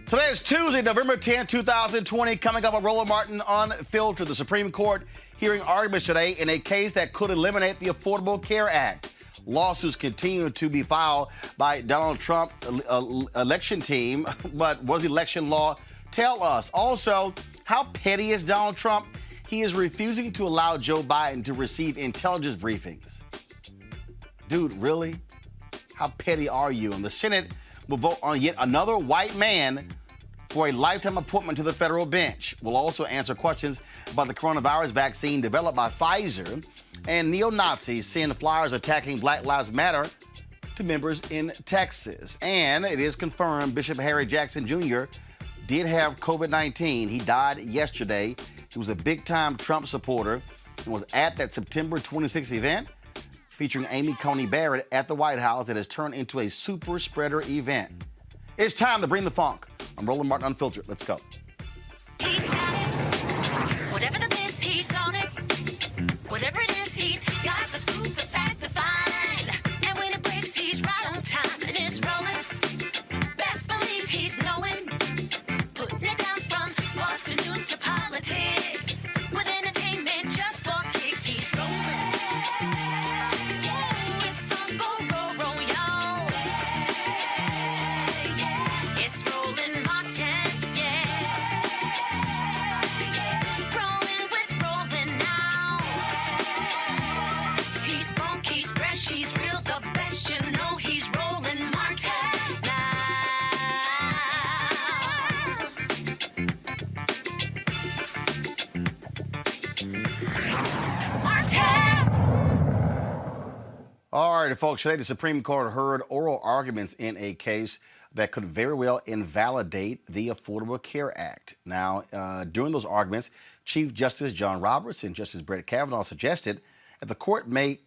Today is Tuesday, November 10, 2020. Coming up on Roland Martin Unfiltered, the Supreme Court hearing arguments today in a case that could eliminate the Affordable Care Act. Lawsuits continue to be filed by Donald Trump election team. But what does election law tell us? Also, how petty is Donald Trump? He is refusing to allow Joe Biden to receive intelligence briefings. Dude, really? How petty are you? And the Senate will vote on yet another white man for a lifetime appointment to the federal bench. We'll also answer questions about the coronavirus vaccine developed by Pfizer, and neo-Nazis send flyers attacking Black Lives Matter to members in Texas. And it is confirmed Bishop Harry Jackson Jr. did have COVID-19. He died yesterday. He was a big-time Trump supporter and was at that September 26th event featuring Amy Coney Barrett at the White House that has turned into a super spreader event. It's time to bring the funk. I'm Roland Martin Unfiltered. Let's go. He's got it. Whatever the biz, he's on it. Whatever it is, he's got the scoop, the fact, the find. And when it breaks, he's right on time and it's rolling. Best believe he's knowing. Putting it down from sports to news to politics. With entertainment just for kicks, he's rolling. It's on go, y'all. It's Roland Martin, rolling with Roland now. He's funk, he's fresh, he's real, the best, you know he's Roland Martin now. Martin! All right, folks, today the Supreme Court heard oral arguments in a case that could very well invalidate the Affordable Care Act. Now, during those arguments, Chief Justice John Roberts and Justice Brett Kavanaugh suggested that the court may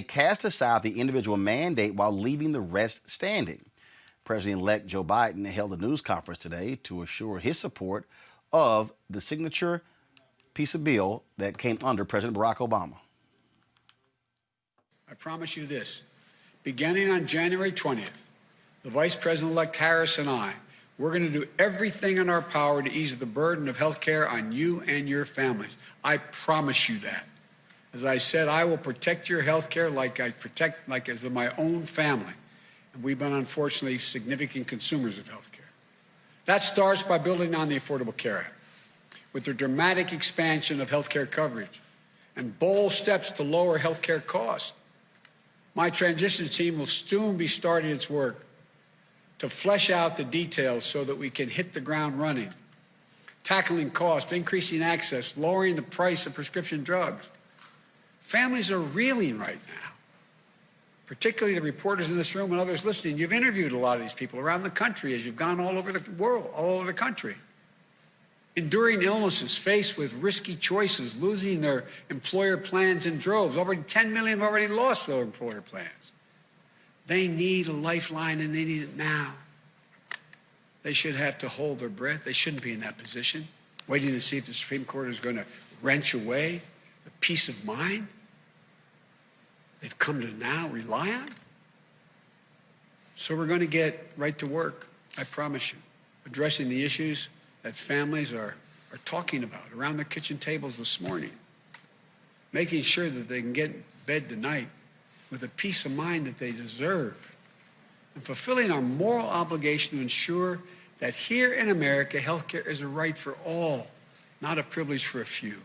cast aside the individual mandate while leaving the rest standing. President-elect Joe Biden held a news conference today to assure his support of the signature piece of bill that came under President Barack Obama. I promise you this, beginning on January 20th, the Vice President-elect Harris and I, we're going to do everything in our power to ease the burden of health care on you and your families. I promise you that. As I said, I will protect your health care like as my own family. And we've been, unfortunately, significant consumers of health care. That starts by building on the Affordable Care Act, with the dramatic expansion of health care coverage and bold steps to lower health care costs. My transition team will soon be starting its work to flesh out the details so that we can hit the ground running, tackling cost, increasing access, lowering the price of prescription drugs. Families are reeling right now, particularly the reporters in this room and others listening. You've interviewed a lot of these people around the country as you've gone all over the world, all over the country. Enduring illnesses, faced with risky choices, losing their employer plans in droves. Already 10 million have already lost their employer plans. They need a lifeline, and they need it now. They should have to hold their breath. They shouldn't be in that position, waiting to see if the Supreme Court is going to wrench away the peace of mind they've come to now rely on. So we're going to get right to work, I promise you, addressing the issues that families are talking about around their kitchen tables this morning, making sure that they can get in bed tonight with the peace of mind that they deserve, and fulfilling our moral obligation to ensure that here in America, health care is a right for all, not a privilege for a few.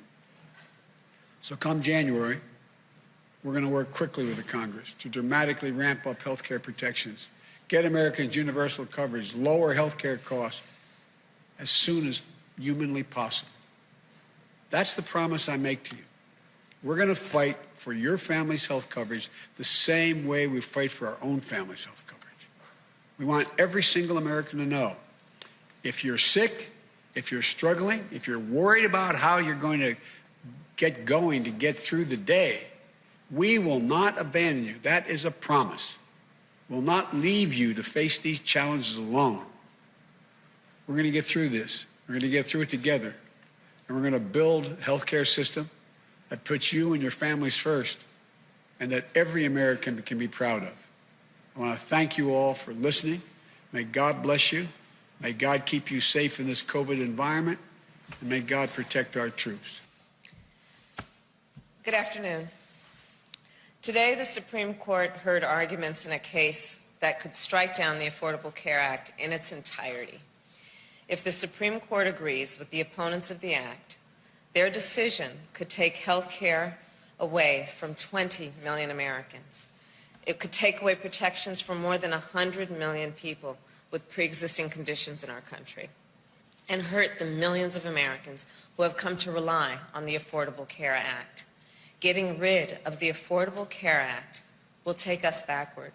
So come January, we're going to work quickly with the Congress to dramatically ramp up health care protections, get Americans universal coverage, lower health care costs as soon as humanly possible. That's the promise I make to you. We're going to fight for your family's health coverage the same way we fight for our own family's health coverage. We want every single American to know, if you're sick, if you're struggling, if you're worried about how you're going to get through the day, we will not abandon you. That is a promise. We'll not leave you to face these challenges alone. We're going to get through this. We're going to get through it together. And we're going to build a healthcare system that puts you and your families first and that every American can be proud of. I want to thank you all for listening. May God bless you. May God keep you safe in this COVID environment, and may God protect our troops. Good afternoon. Today, the Supreme Court heard arguments in a case that could strike down the Affordable Care Act in its entirety. If the Supreme Court agrees with the opponents of the act, their decision could take health care away from 20 million Americans. It could take away protections from more than 100 million people with pre-existing conditions in our country and hurt the millions of Americans who have come to rely on the Affordable Care Act. Getting rid of the Affordable Care Act will take us backward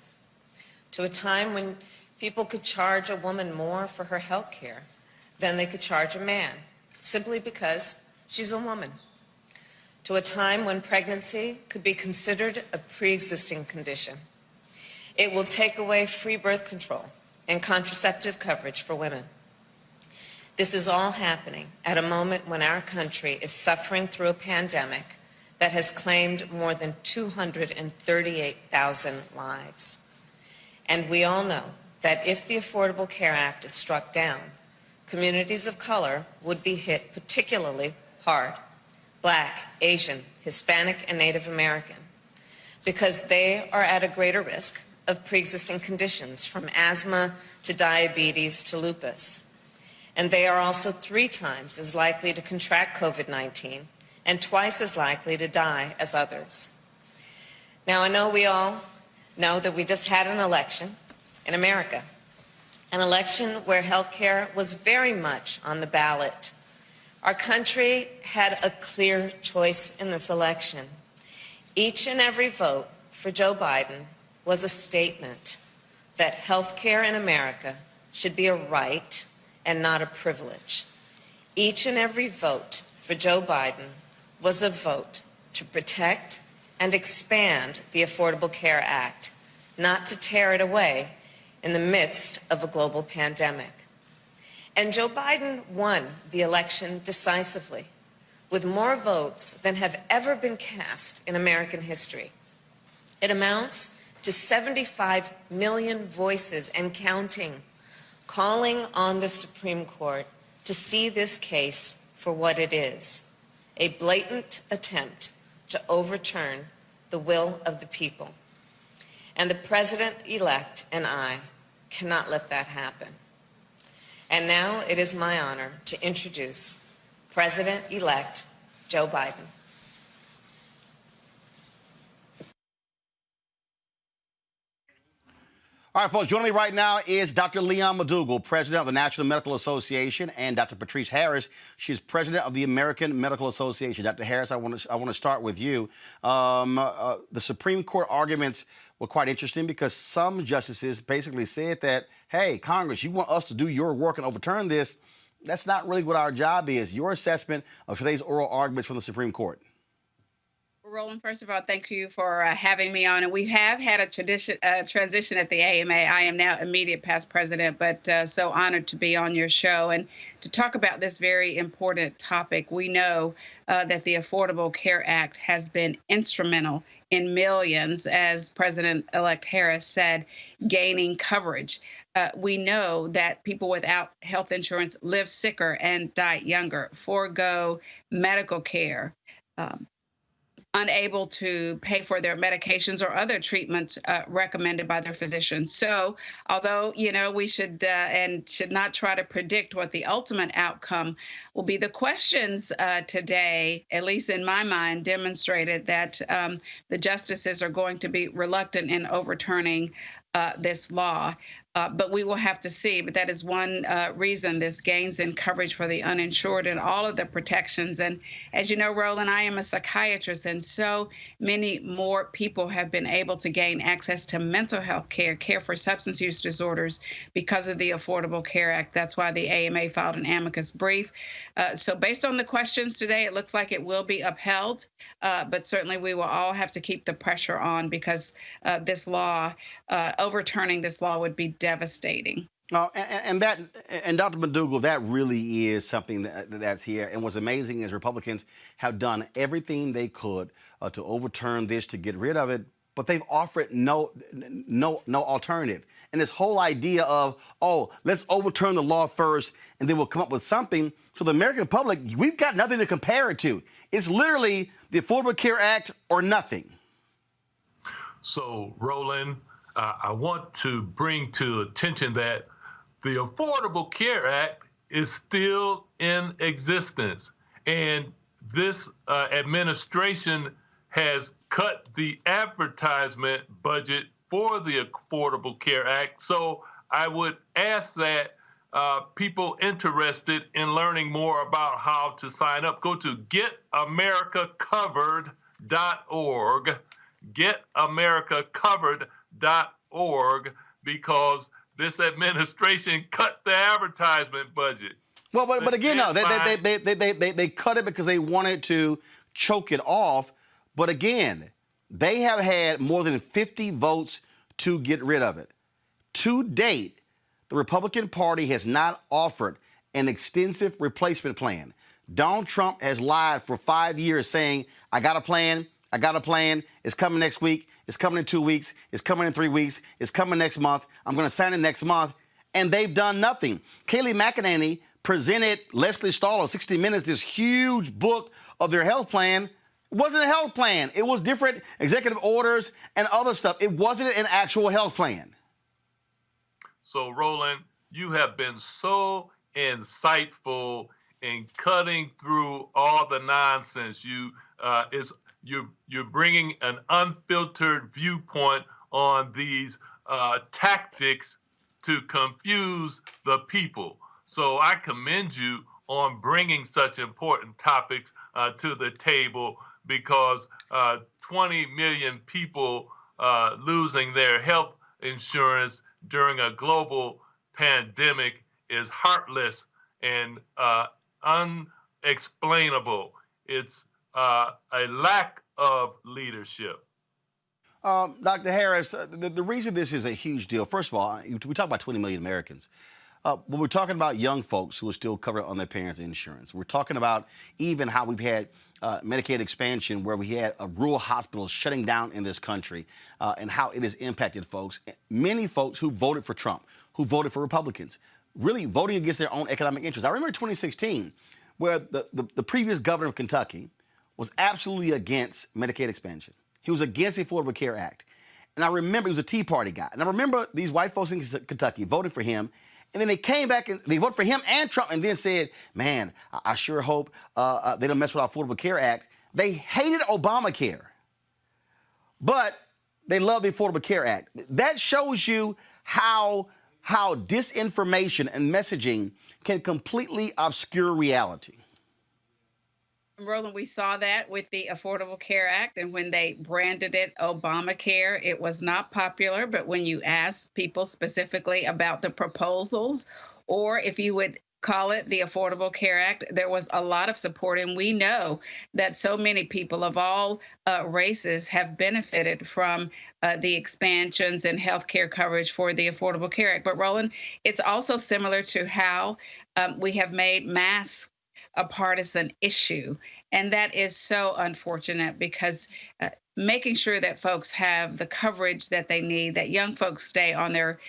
to a time when people could charge a woman more for her health care than they could charge a man, simply because she's a woman. To a time when pregnancy could be considered a pre-existing condition. It will take away free birth control and contraceptive coverage for women. This is all happening at a moment when our country is suffering through a pandemic that has claimed more than 238,000 lives. And we all know that if the Affordable Care Act is struck down, communities of color would be hit particularly hard. Black, Asian, Hispanic, and Native American, because they are at a greater risk of pre-existing conditions from asthma to diabetes to lupus. And they are also 3 times as likely to contract COVID-19 and twice as likely to die as others. Now, I know we all know that we just had an election in America, an election where health care was very much on the ballot. Our country had a clear choice in this election. Each and every vote for Joe Biden was a statement that health care in America should be a right and not a privilege. Each and every vote for Joe Biden was a vote to protect and expand the Affordable Care Act, not to tear it away in the midst of a global pandemic. And Joe Biden won the election decisively, with more votes than have ever been cast in American history. It amounts to 75 million voices and counting, calling on the Supreme Court to see this case for what it is, a blatant attempt to overturn the will of the people. And the President-elect and I cannot let that happen. And now it is my honor to introduce President-elect Joe Biden. All right, folks, joining me right now is Dr. Leon McDougall, president of the National Medical Association, and Dr. Patrice Harris. She's president of the American Medical Association. Dr. Harris, I want to start with you. The Supreme Court arguments were quite interesting because some justices basically said that, hey, Congress, you want us to do your work and overturn this. That's not really what our job is. Your assessment of today's oral arguments from the Supreme Court. Roland, first of all, thank you for having me on. And we have had a transition at the AMA. I am now immediate past president, but so honored to be on your show and to talk about this very important topic. We know that the Affordable Care Act has been instrumental in millions, as President-elect Harris said, gaining coverage. We know that people without health insurance live sicker and die younger, forego medical care, unable to pay for their medications or other treatments recommended by their physicians. So although, we should and should not try to predict what the ultimate outcome will be, the questions today, at least in my mind, demonstrated that the justices are going to be reluctant in overturning this law. But we will have to see. But that is one reason this gains in coverage for the uninsured and all of the protections. And as you know, Roland, I am a psychiatrist, and so many more people have been able to gain access to mental health care, care for substance use disorders because of the Affordable Care Act. That's why the AMA filed an amicus brief. So based on the questions today, it looks like it will be upheld. But certainly we will all have to keep the pressure on because this law, overturning this law would be devastating. And Dr. McDougall, that really is something that's here. And what's amazing is Republicans have done everything they could to overturn this, to get rid of it. but they've offered no alternative. And this whole idea of, oh, let's overturn the law first and then we'll come up with something. So the American public, we've got nothing to compare it to. It's literally the Affordable Care Act or nothing. So, Roland, I want to bring to attention that the Affordable Care Act is still in existence. And this administration has cut the advertisement budget for the Affordable Care Act. So I would ask that people interested in learning more about how to sign up, go to getamericacovered.org, getamericacovered.org, because this administration cut the advertisement budget. Well, but again, no, they cut it because they wanted to choke it off. But again, they have had more than 50 votes to get rid of it. To date, the Republican Party has not offered an extensive replacement plan. Donald Trump has lied for 5 years saying, I got a plan, it's coming next week, it's coming in 2 weeks, it's coming in 3 weeks, it's coming next month, I'm going to sign it next month, and they've done nothing. Kayleigh McEnany presented Leslie Stahl on 60 Minutes this huge book of their health plan. It wasn't a health plan. It was different executive orders and other stuff. It wasn't an actual health plan. So, Roland, you have been so insightful in cutting through all the nonsense. You're bringing an unfiltered viewpoint on these tactics to confuse the people. So I commend you on bringing such important topics to the table, because 20 million people losing their health insurance during a global pandemic is heartless and unexplainable. It's a lack of leadership. Dr. Harris, the reason this is a huge deal, first of all, we talk about 20 million Americans. When we're talking about young folks who are still covered on their parents' insurance, we're talking about even how we've had Medicaid expansion where we had rural hospitals shutting down in this country and how it has impacted folks. Many folks who voted for Trump, who voted for Republicans, really voting against their own economic interests. I remember 2016 where the previous governor of Kentucky was absolutely against Medicaid expansion. He was against the Affordable Care Act. And I remember he was a Tea Party guy. And I remember these white folks in Kentucky voted for him. And then they came back and they voted for him and Trump and then said, man, I sure hope they don't mess with our Affordable Care Act. They hated Obamacare, but they love the Affordable Care Act. That shows you how disinformation and messaging can completely obscure reality. Roland, we saw that with the Affordable Care Act, and when they branded it Obamacare, it was not popular. But when you ask people specifically about the proposals, or if you would call it the Affordable Care Act, there was a lot of support. And we know that so many people of all races have benefited from the expansions and health care coverage for the Affordable Care Act. But Roland, it's also similar to how we have made masks a partisan issue. And that is so unfortunate, because making sure that folks have the coverage that they need, that young folks stay on their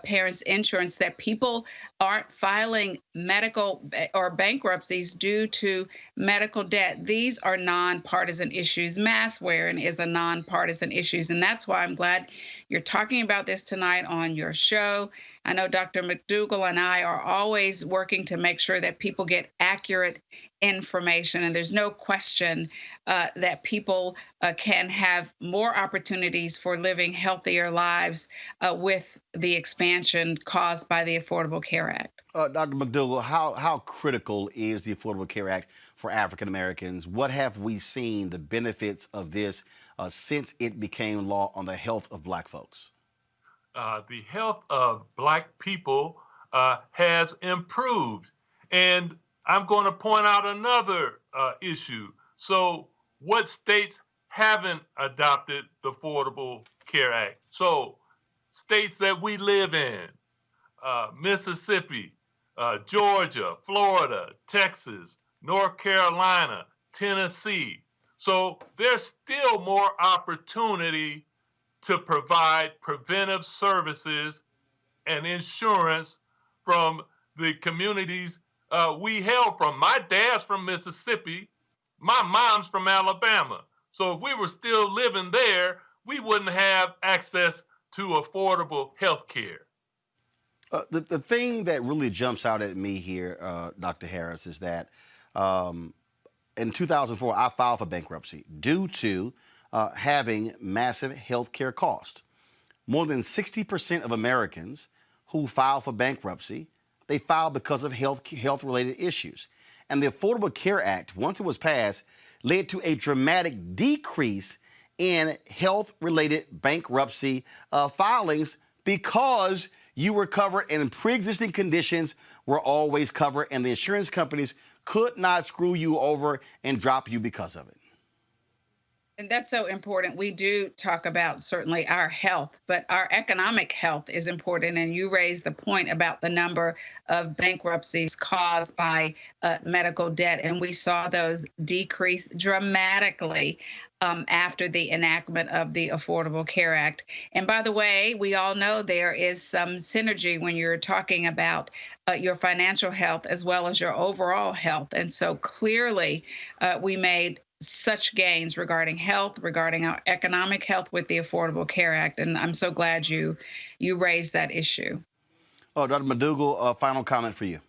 parents' insurance, that people aren't filing medical or bankruptcies due to medical debt. These are nonpartisan issues. Mask wearing is a nonpartisan issue. And that's why I'm glad you're talking about this tonight on your show. I know Dr. McDougall and I are always working to make sure that people get accurate information. And there's no question that people can have more opportunities for living healthier lives with the expansion caused by the Affordable Care Act. Dr. McDougall, how critical is the Affordable Care Act for African Americans? What have we seen the benefits of this since it became law on the health of Black folks? The health of Black people has improved. And I'm going to point out another issue. So what states haven't adopted the Affordable Care Act? So states that we live in, Mississippi, Georgia, Florida, Texas, North Carolina, Tennessee. So there's still more opportunity to provide preventive services and insurance from the communities we hail from. My dad's from Mississippi. My mom's from Alabama. So if we were still living there, we wouldn't have access to affordable health care. The thing that really jumps out at me here, Dr. Harris, is that in 2004, I filed for bankruptcy due to having massive health care costs. More than 60% of Americans who file for bankruptcy, they file because of health-related issues. And the Affordable Care Act, once it was passed, led to a dramatic decrease in health-related bankruptcy filings because you were covered and pre-existing conditions were always covered, and the insurance companies could not screw you over and drop you because of it. And that's so important. We do talk about certainly our health, but our economic health is important. And you raised the point about the number of bankruptcies caused by medical debt. And we saw those decrease dramatically after the enactment of the Affordable Care Act. And by the way, we all know there is some synergy when you're talking about your financial health as well as your overall health. And so clearly we made such gains regarding health, regarding our economic health with the Affordable Care Act. And I'm so glad you raised that issue. Oh, Dr. McDougall, final comment for you.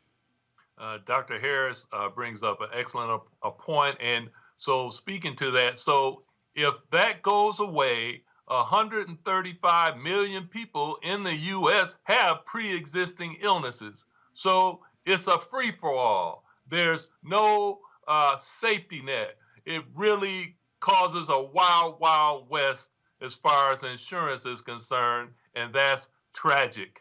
Dr. Harris brings up an excellent point. And so speaking to that, so if that goes away, 135 million people in the U.S. have pre-existing illnesses. So it's a free-for-all. There's no safety net. It really causes a wild, wild west as far as insurance is concerned, and that's tragic.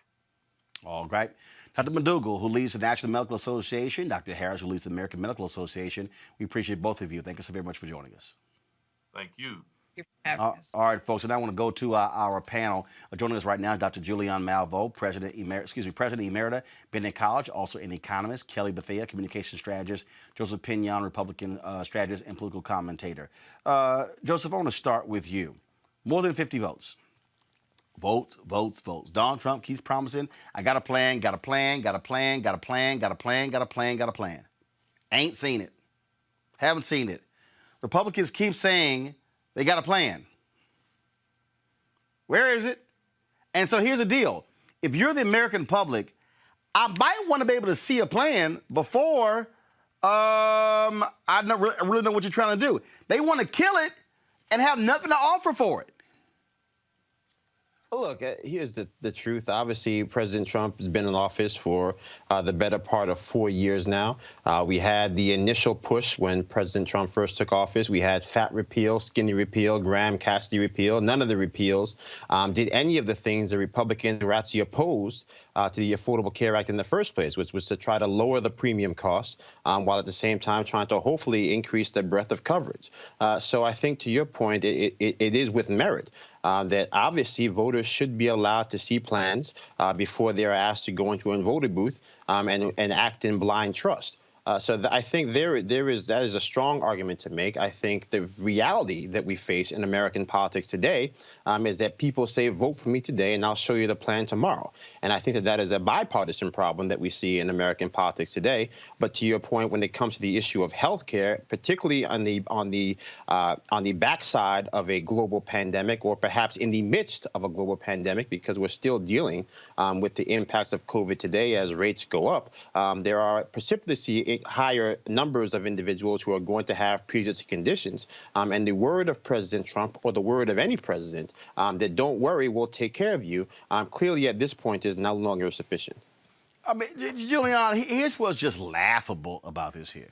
All right. Dr. McDougall, who leads the National Medical Association, Dr. Harris, who leads the American Medical Association, we appreciate both of you. Thank you so very much for joining us. Thank you. All right, folks, and I want to go to our panel. Joining us right now, Dr. Julianne Malveaux, President Emerita, Bennett College, also an economist, Kelly Bethea, communication strategist, Joseph Pinion, Republican strategist and political commentator. Joseph, I want to start with you. More than 50 votes. Votes, votes, votes. Donald Trump keeps promising, I got a plan, got a plan, got a plan, got a plan, got a plan, got a plan, got a plan. Ain't seen it. Haven't seen it. Republicans keep saying they got a plan. Where is it? And so here's the deal. If you're the American public, I might want to be able to see a plan before I really know what you're trying to do. They want to kill it and have nothing to offer for it. Look, here's the truth. Obviously, President Trump has been in office for the better part of 4 years now. We had the initial push when President Trump first took office. We had fat repeal, skinny repeal, Graham-Cassidy repeal. None of the repeals did any of the things the Republicans were actually opposed to the Affordable Care Act in the first place, which was to try to lower the premium costs while at the same time trying to hopefully increase the breadth of coverage. So I think to your point, it is with merit. That obviously voters should be allowed to see plans before they're asked to go into a voting booth and act in blind trust. So I think that is a strong argument to make. I think the reality that we face in American politics today is that people say, vote for me today and I'll show you the plan tomorrow. And I think that is a bipartisan problem that we see in American politics today. But to your point, when it comes to the issue of health care, particularly on the backside of a global pandemic, or perhaps in the midst of a global pandemic, because we're still dealing with the impacts of COVID today as rates go up, there are precipitously higher numbers of individuals who are going to have pre-existing conditions. And the word of President Trump, or the word of any president, that don't worry, we'll take care of you, clearly at this point is no longer sufficient. I mean, Julianne, here's what's just laughable about this here.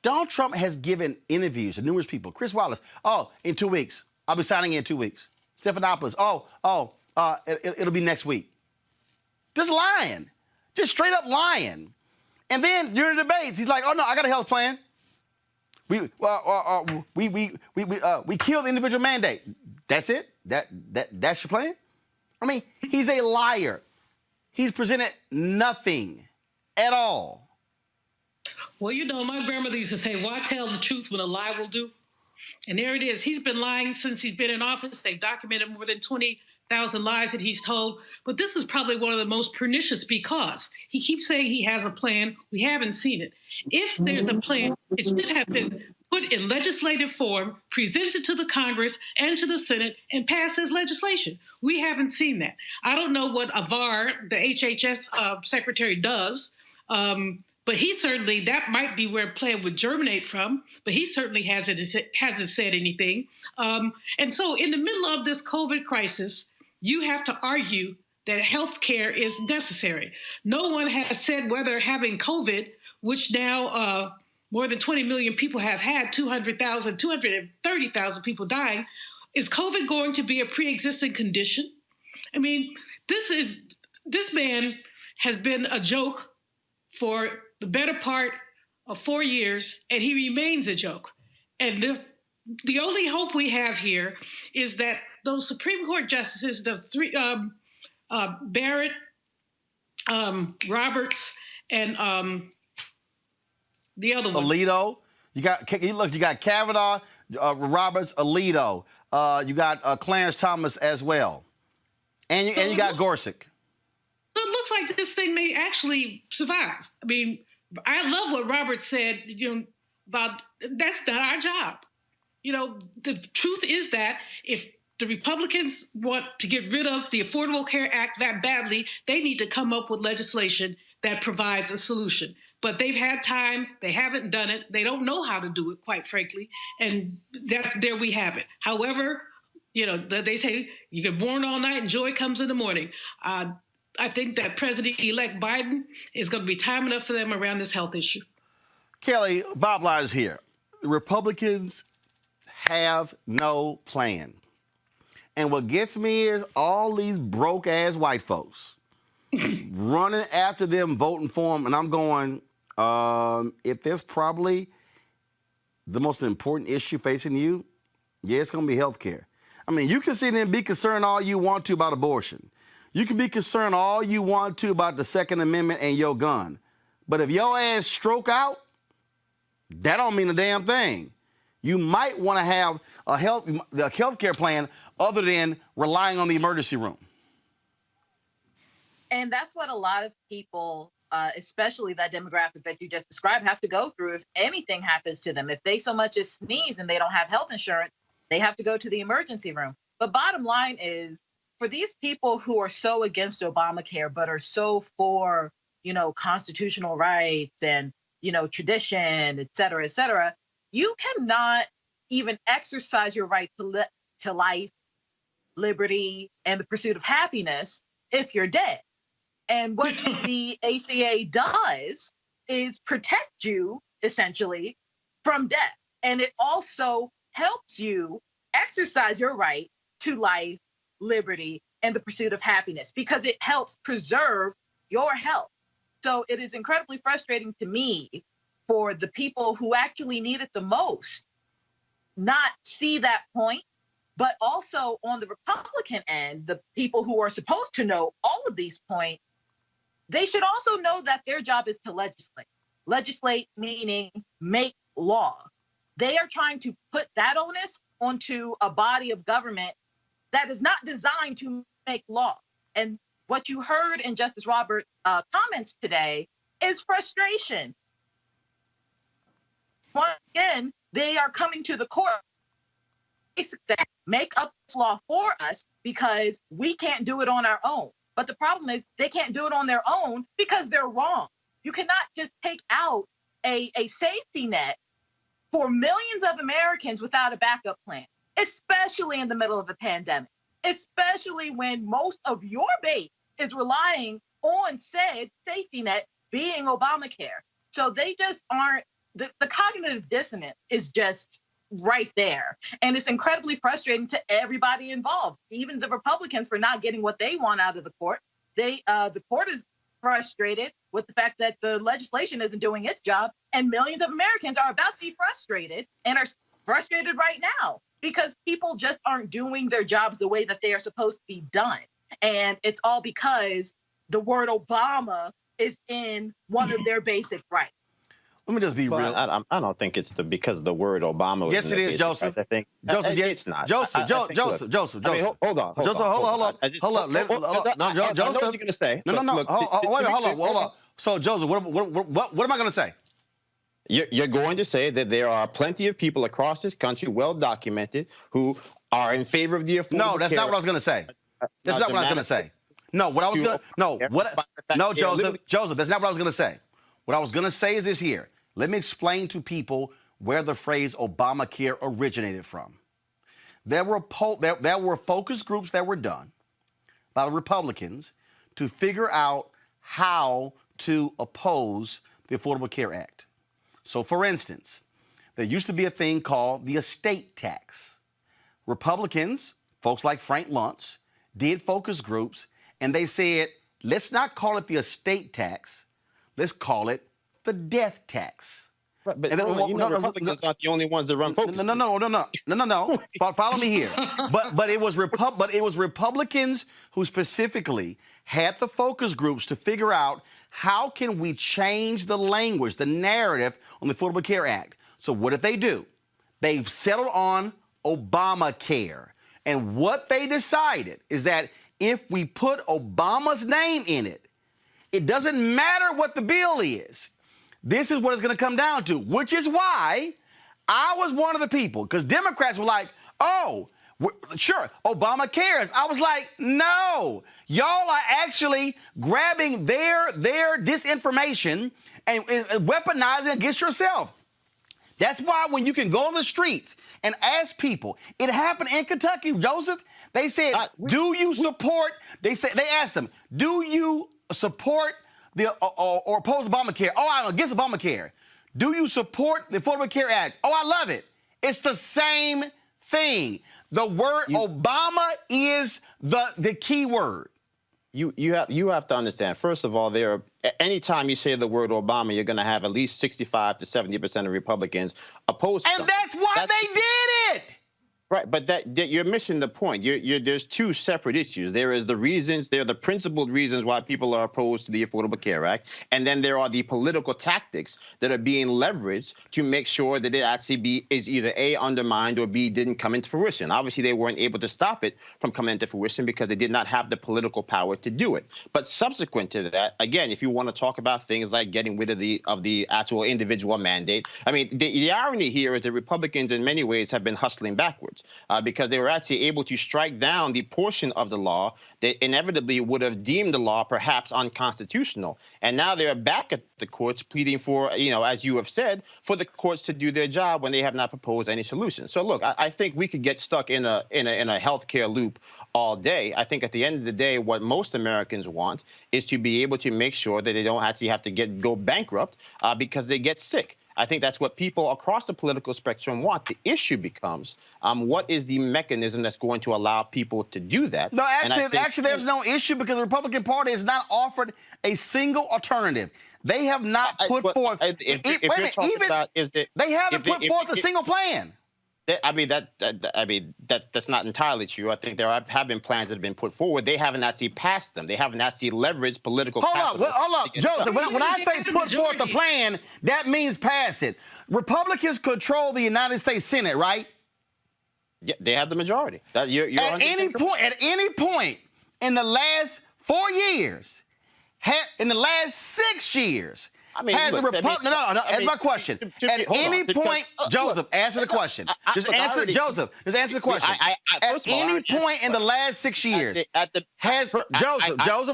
Donald Trump has given interviews to numerous people. Chris Wallace, in 2 weeks. I'll be signing in 2 weeks. Stephanopoulos, it'll be next week. Just lying. Just straight up lying. And then during the debates, he's like, "Oh no, I got a health plan. We killed the individual mandate. That's it. That's your plan." I mean, he's a liar. He's presented nothing at all. Well, my grandmother used to say, "Why tell the truth when a lie will do?" And there it is. He's been lying since he's been in office. They've documented more than 20,000 lies that he's told. But this is probably one of the most pernicious because he keeps saying he has a plan. We haven't seen it. If there's a plan, it should have been put in legislative form, presented to the Congress and to the Senate, and passed as legislation. We haven't seen that. I don't know what Avar, the HHS secretary, does. But he certainly, that might be where plan would germinate from, but he certainly hasn't said anything. And so in the middle of this COVID crisis, you have to argue that health care is necessary. No one has said whether having COVID, which now more than 20 million people have had, 230,000 people dying, is COVID going to be a pre-existing condition? I mean, this man has been a joke for the better part of 4 years, and he remains a joke. And the only hope we have here is that those Supreme Court justices, the three, Barrett, Roberts, and the other one. Alito. You got Kavanaugh, Roberts, Alito. You got Clarence Thomas as well. And you got Gorsuch. So it looks like this thing may actually survive. I mean, I love what Robert said, about that's not our job. The truth is that if the Republicans want to get rid of the Affordable Care Act that badly, they need to come up with legislation that provides a solution. But they've had time. They haven't done it. They don't know how to do it, quite frankly. And there we have it. However, they say you get born all night and joy comes in the morning. I think that President-elect Biden is going to be time enough for them around this health issue. Kelly, Bob Lyons here. The Republicans have no plan. And what gets me is all these broke-ass white folks running after them, voting for them. And I'm going, if there's probably the most important issue facing you, yeah, it's going to be health care. I mean, you can sit there and be concerned all you want to about abortion. You can be concerned all you want to about the Second Amendment and your gun. But if your ass stroke out, that don't mean a damn thing. You might want to have a health care plan other than relying on the emergency room. And that's what a lot of people, especially that demographic that you just described, have to go through if anything happens to them. If they so much as sneeze and they don't have health insurance, they have to go to the emergency room. But bottom line is, for these people who are so against Obamacare, but are so for, constitutional rights and, tradition, et cetera, you cannot even exercise your right to life, liberty, and the pursuit of happiness if you're dead. And what the ACA does is protect you, essentially, from death. And it also helps you exercise your right to life, liberty, and the pursuit of happiness, because it helps preserve your health. So it is incredibly frustrating to me for the people who actually need it the most not see that point, but also on the Republican end, the people who are supposed to know all of these points, they should also know that their job is to legislate. Legislate meaning make law. They are trying to put that onus onto a body of government that is not designed to make law. And what you heard in Justice Roberts' comments today is frustration. Once again, they are coming to the court basically make up this law for us because we can't do it on our own. But the problem is they can't do it on their own because they're wrong. You cannot just take out a safety net for millions of Americans without a backup plan, especially in the middle of a pandemic, especially when most of your base is relying on said safety net being Obamacare. So they just aren't, the cognitive dissonance is just right there. And it's incredibly frustrating to everybody involved, even the Republicans for not getting what they want out of the court. The court is frustrated with the fact that the legislation isn't doing its job, and millions of Americans are about to be frustrated and are frustrated right now because people just aren't doing their jobs the way that they are supposed to be done. And it's all because the word Obama is in one of their basic rights. Let me just be real. I don't think it's because the word Obama was Yes, in it the is, base, Joseph. I think Joseph, yes, it's not. Joseph, I think, look, Joseph. I mean, hold on. Joseph, hold up. Hold up. No, I know Joseph. what you're going to say. No. Look, Wait, hold up. So, Joseph, what am I going to say? You're going to say that there are plenty of people across this country, well documented, who are in favor of the Affordable No, that's Care not what I was going to say. That's not what I was going to say. No, what I was going to no, Joseph, that's not what I was going to say. What I was going to say is this here. Let me explain to people where the phrase Obamacare originated from. There were focus groups that were done by the Republicans to figure out how to oppose the Affordable Care Act. So, for instance, there used to be a thing called the estate tax. Republicans, folks like Frank Luntz, did focus groups, and they said, let's not call it the estate tax, let's call it the death tax. But Republicans aren't the only ones that run focus. No. Follow me here. But it was Republicans who specifically had the focus groups to figure out how can we change the language, the narrative on the Affordable Care Act. So what did they do? They settled on Obamacare. And what they decided is that if we put Obama's name in it, it doesn't matter what the bill is. This is what it's going to come down to, which is why I was one of the people, because Democrats were like, oh, sure, Obama cares. I was like, no, y'all are actually grabbing their disinformation and weaponizing it against yourself. That's why when you can go on the streets and ask people, it happened in Kentucky, Joseph. They said, do you support, they asked them, do you support or oppose Obamacare? Oh, I'm against Obamacare. Do you support the Affordable Care Act? Oh, I love it. It's the same thing. The word Obama is the key word. You have to understand, first of all, anytime you say the word Obama, you're going to have at least 65 to 70% of Republicans opposed. And that's why they did it. Right, but that you're missing the point. There's two separate issues. There are the principled reasons why people are opposed to the Affordable Care Act, and then there are the political tactics that are being leveraged to make sure that it actually is either A, undermined, or B, didn't come into fruition. Obviously, they weren't able to stop it from coming into fruition because they did not have the political power to do it. But subsequent to that, again, if you want to talk about things like getting rid of the actual individual mandate, I mean, the irony here is that Republicans in many ways have been hustling backwards. Because they were actually able to strike down the portion of the law that inevitably would have deemed the law perhaps unconstitutional. And now they're back at the courts pleading for, as you have said, for the courts to do their job when they have not proposed any solution. So, look, I think we could get stuck in a healthcare loop all day. I think at the end of the day, what most Americans want is to be able to make sure that they don't actually have to go bankrupt because they get sick. I think that's what people across the political spectrum want. The issue becomes, what is the mechanism that's going to allow people to do that? No, actually, there's no issue because the Republican Party has not offered a single alternative. They have not put forth. They haven't put forth a single plan. That's not entirely true. I think there have been plans that have been put forward. They haven't actually passed them. They haven't actually leveraged political capital. Hold up, Joseph. When I say put forth the plan, that means pass it. Republicans control the United States Senate, right? Yeah, they have the majority. At any point in the last 4 years, in the last 6 years. That's my question. At any point, Joseph, answer the question. Just answer the question. At any point in the last 6 years, Joseph,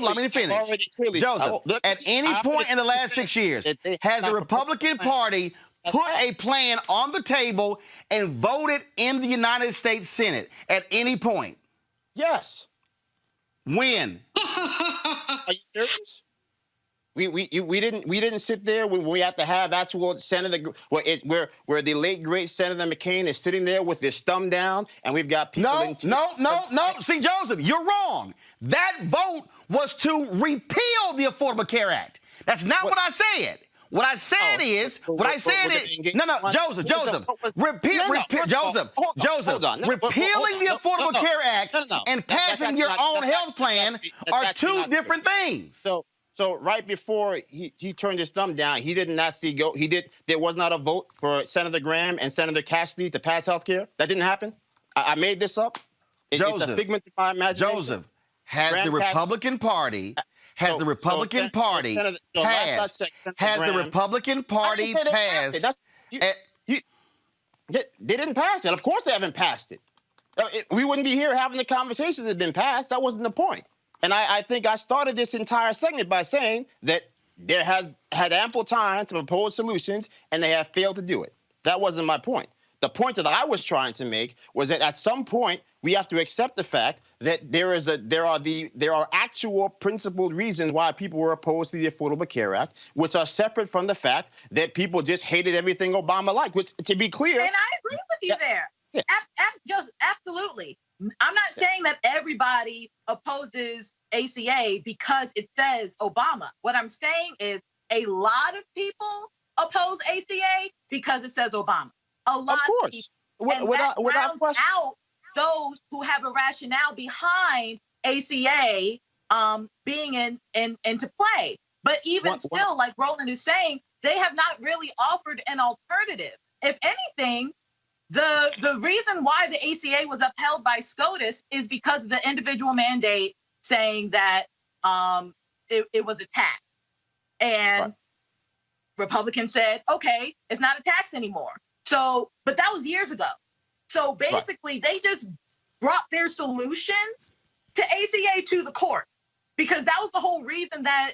let me finish. Joseph, at any point in the last 6 years, has the Republican Party put a plan on the table and voted in the United States Senate at any point? Yes. When? Are you serious? We didn't sit there when we had to have actual Senator where the late great Senator McCain is sitting there with his thumb down, and we've got people. No. See, Joseph, you're wrong. That vote was to repeal the Affordable Care Act. That's not what I said. What I said is, Joseph, repealing the Affordable Care Act and passing your own health plan are two different things. So right before he turned his thumb down, he didn't actually go. There was not a vote for Senator Graham and Senator Cassidy to pass health care. That didn't happen. I made this up. It's a figment of my imagination. Joseph, has the Republican Party passed? They didn't pass it. Of course they haven't passed it. We wouldn't be here having the conversations that had been passed. That wasn't the point. And I think I started this entire segment by saying that there has had ample time to propose solutions, and they have failed to do it. That wasn't my point. The point that I was trying to make was that at some point we have to accept the fact that there are actual principled reasons why people were opposed to the Affordable Care Act, which are separate from the fact that people just hated everything Obama liked. Which, to be clear, and I agree with you there. Yeah. Just absolutely. I'm not saying that everybody opposes ACA because it says Obama. What I'm saying is a lot of people oppose ACA because it says Obama. A lot of people. Without question. Out those who have a rationale behind ACA being into play. But even still, like Roland is saying, they have not really offered an alternative. If anything, the reason why the ACA was upheld by SCOTUS is because of the individual mandate saying that it was a tax. And Republicans said, okay, it's not a tax anymore. So, but that was years ago. So basically, they just brought their solution to ACA to the court because that was the whole reason that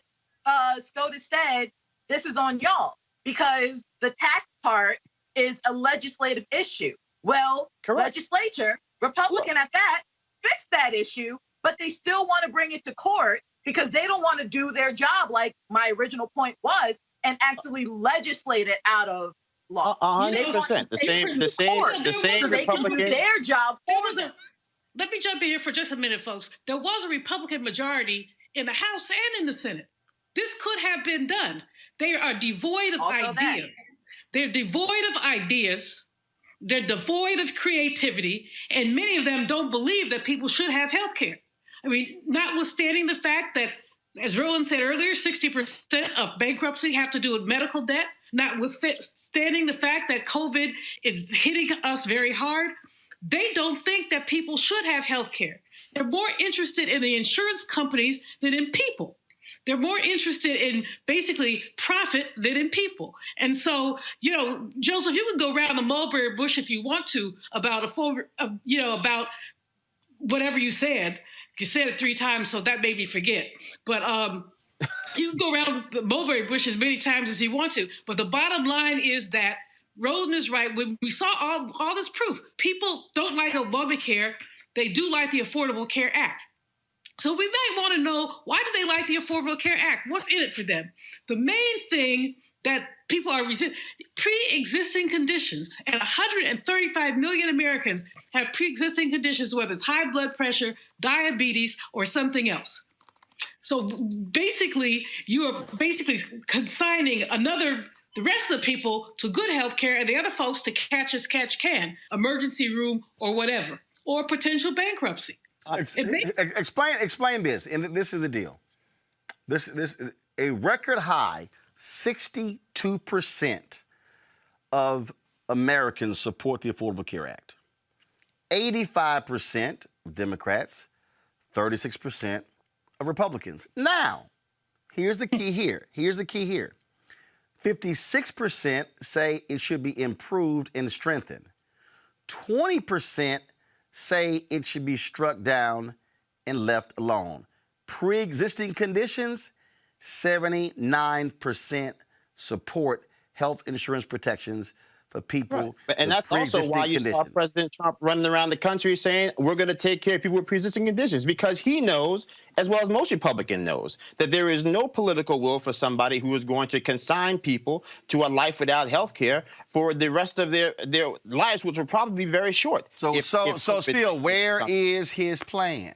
SCOTUS said this is on y'all, because the tax part is a legislative issue. Well, legislature, Republican at that, fixed that issue, but they still want to bring it to court because they don't want to do their job, like my original point was, and actually legislate it out of law. 100%. The same so they can do their job for them. Let me jump in here for just a minute, folks. There was a Republican majority in the House and in the Senate. This could have been done. They are devoid of ideas. They're devoid of ideas. They're devoid of creativity. And many of them don't believe that people should have health care. I mean, notwithstanding the fact that, as Roland said earlier, 60% of bankruptcy have to do with medical debt, notwithstanding the fact that COVID is hitting us very hard, they don't think that people should have health care. They're more interested in the insurance companies than in people. They're more interested in basically profit than in people. And so, Joseph, you can go around the mulberry bush if you want to about about whatever you said. You said it 3 times, so that made me forget. But you can go around the mulberry bush as many times as you want to. But the bottom line is that Roland is right. When we saw all this proof, people don't like Obamacare. They do like the Affordable Care Act. So we might want to know, why do they like the Affordable Care Act? What's in it for them? The main thing that people are pre-existing conditions, and 135 million Americans have pre-existing conditions, whether it's high blood pressure, diabetes, or something else. So basically, you are consigning the rest of the people to good health care and the other folks to catch as catch can, emergency room or whatever, or potential bankruptcy. Explain this, and this is the deal. This a record high 62% of Americans support the Affordable Care Act. 85% of Democrats, 36% of Republicans. Now, here's the key here. 56% say it should be improved and strengthened. 20% say it should be struck down and left alone. Pre-existing conditions, 79% support health insurance protections for people. And that's also why you saw President Trump running around the country saying, we're going to take care of people with pre-existing conditions, because he knows, as well as most Republicans knows, that there is no political will for somebody who is going to consign people to a life without health care for the rest of their lives, which will probably be very short. So still, where is his plan?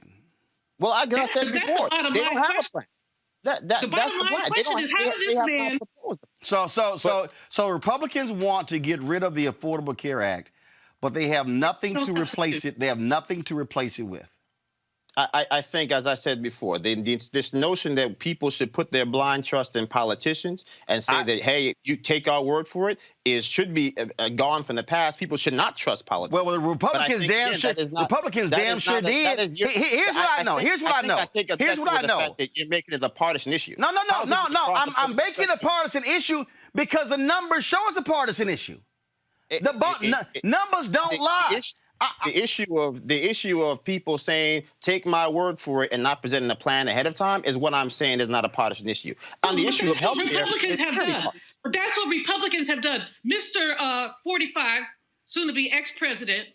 Well, I said before, they don't have a plan. The bottom line question is, how does this man... So Republicans want to get rid of the Affordable Care Act, but they have nothing to replace it. They have nothing to replace it with. I think, as I said before, this notion that people should put their blind trust in politicians and say that, hey, you take our word for it, should be gone from the past. People should not trust politics. Well, the Republicans damn sure did. Here's what I know. Here's what I know. Here's what I know. You're making it a partisan issue. No. I'm making it a partisan issue because the numbers show it's a partisan issue. Numbers don't lie. The issue of people saying, take my word for it and not presenting a plan ahead of time is what I'm saying is not a partisan issue. On the issue of health care, Republicans have done. But that's what Republicans have done. Mr. 45, soon to be ex-president,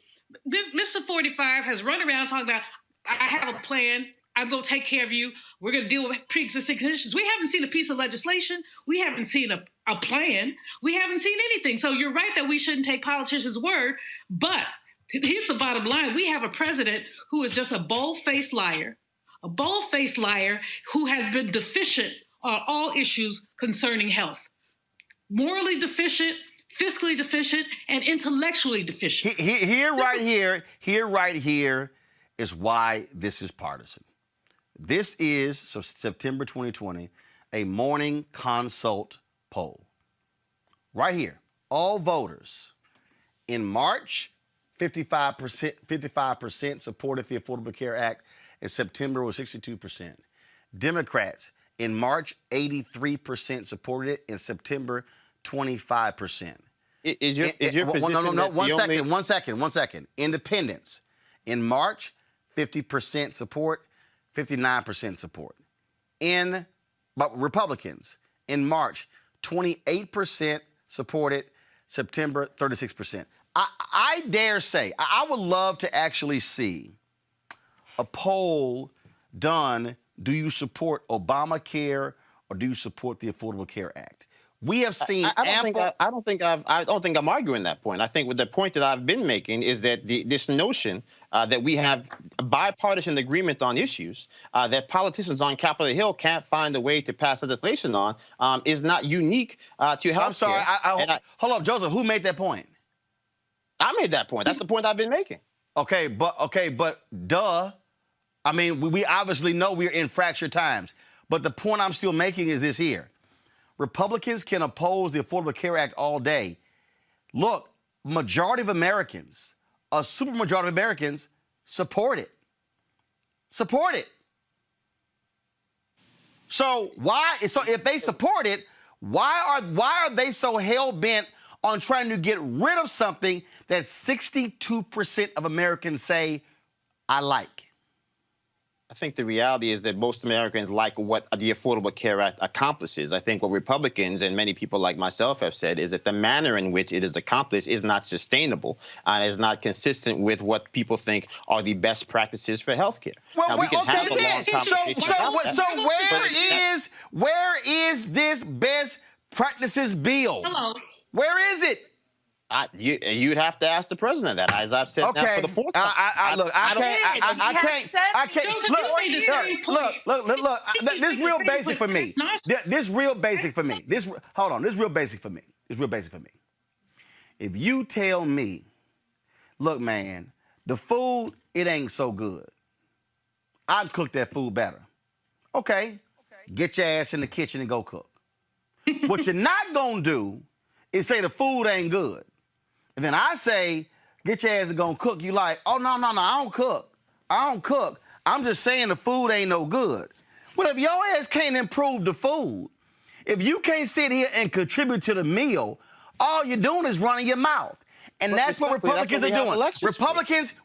Mr. 45 has run around talking about, I have a plan. I'm going to take care of you. We're going to deal with pre-existing conditions. We haven't seen a piece of legislation. We haven't seen a plan. We haven't seen anything. So you're right that we shouldn't take politicians' word, but here's the bottom line. We have a president who is just a bold-faced liar who has been deficient on all issues concerning health. Morally deficient, fiscally deficient, and intellectually deficient. Here right here is why this is partisan. This is September 2020, a morning consult poll. Right here, all voters in March, 55% supported the Affordable Care Act. In September was 62%. Democrats in March, 83% supported it. In September, 25%. Is your position One second. Independents in March, 50% support, 59% support. But Republicans in March, 28% supported. September, 36%. I dare say, I would love to actually see a poll done. Do you support Obamacare or do you support the Affordable Care Act? We have seen I don't think I'm arguing that point. I think with the point that I've been making is that this notion that we have a bipartisan agreement on issues that politicians on Capitol Hill can't find a way to pass legislation on is not unique to health. I'm sorry. Hold on, Joseph. Who made that point? I made that point. That's the point I've been making. Okay, but duh. I mean, we obviously know we're in fractured times. But the point I'm still making is this here. Republicans can oppose the Affordable Care Act all day. Look, majority of Americans, a supermajority of Americans, support it. Support it. So if they support it, why are they so hell-bent on trying to get rid of something that 62% of Americans say, I like? I think the reality is that most Americans like what the Affordable Care Act accomplishes. I think what Republicans and many people like myself have said is that the manner in which it is accomplished is not sustainable and is not consistent with what people think are the best practices for health care. Well, we can have a long conversation where is this best practices bill? Hello. Where is it? You'd have to ask the president that, as I've said now for the fourth time. I can't. Look. This is real basic for me. This is real basic for me. This is real basic for me. If you tell me, look, man, the food, it ain't so good. I'd cook that food better. Okay. Get your ass in the kitchen and go cook. What you're not gonna do is say the food ain't good. And then I say, get your ass and go cook. You like, oh, no, I don't cook. I'm just saying the food ain't no good. Well, if your ass can't improve the food, if you can't sit here and contribute to the meal, all you're doing is running your mouth. And that's what Republicans are doing.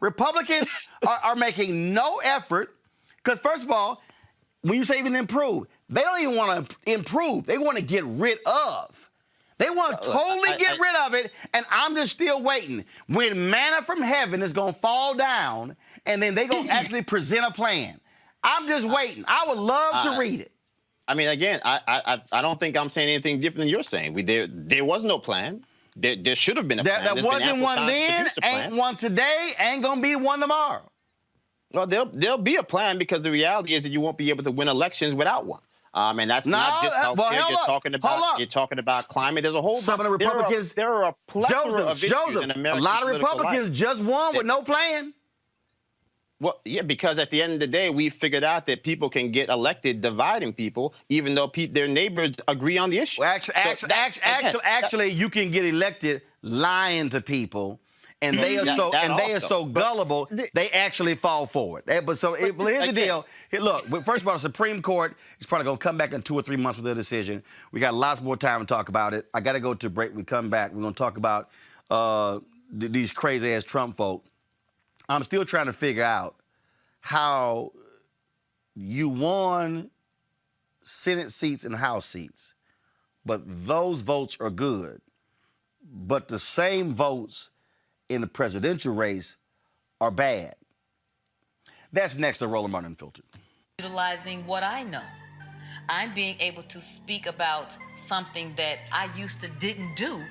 Republicans are making no effort because, first of all, when you say even improve, they don't even want to improve. They want to get rid of. They want to totally get rid of it, and I'm just still waiting. When manna from heaven is going to fall down, and then they're going to actually present a plan. I'm just waiting. I would love to read it. I mean, again, I don't think I'm saying anything different than you're saying. There was no plan. There should have been a plan. There wasn't one then, ain't one today, ain't going to be one tomorrow. Well, there'll be a plan because the reality is that you won't be able to win elections without one. And that's not just healthcare. You're talking about climate. There's a whole. Some of the Republicans. There are a plethora of issues in American. A lot of Republicans just won with no plan. Well, yeah, because at the end of the day, we figured out that people can get elected dividing people, even though their neighbors agree on the issue. Well, actually, you can get elected lying to people, and they are so gullible they actually fall for it. Here's the deal. Here, look, first of all, the Supreme Court is probably going to come back in 2 or 3 months with their decision. We got lots more time to talk about it. I got to go to a break. We come back. We're going to talk about these crazy ass Trump folk. I'm still trying to figure out how you won Senate seats and House seats, but those votes are good. But the same votes in the presidential race are bad. That's next to Roland Martin Unfiltered. Utilizing what I know. I'm being able to speak about something that I used to didn't do,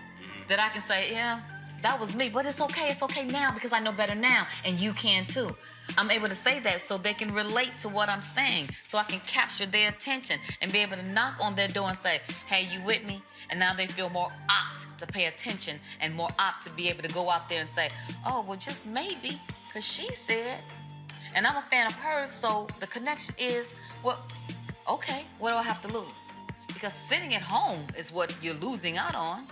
that I can say, yeah, that was me, but it's okay now because I know better now, and you can too. I'm able to say that so they can relate to what I'm saying, so I can capture their attention and be able to knock on their door and say, hey, you with me? And now they feel more apt to pay attention and more apt to be able to go out there and say, oh, well, just maybe, because she said. And I'm a fan of hers, so the connection is, well, okay, what do I have to lose? Because sitting at home is what you're losing out on.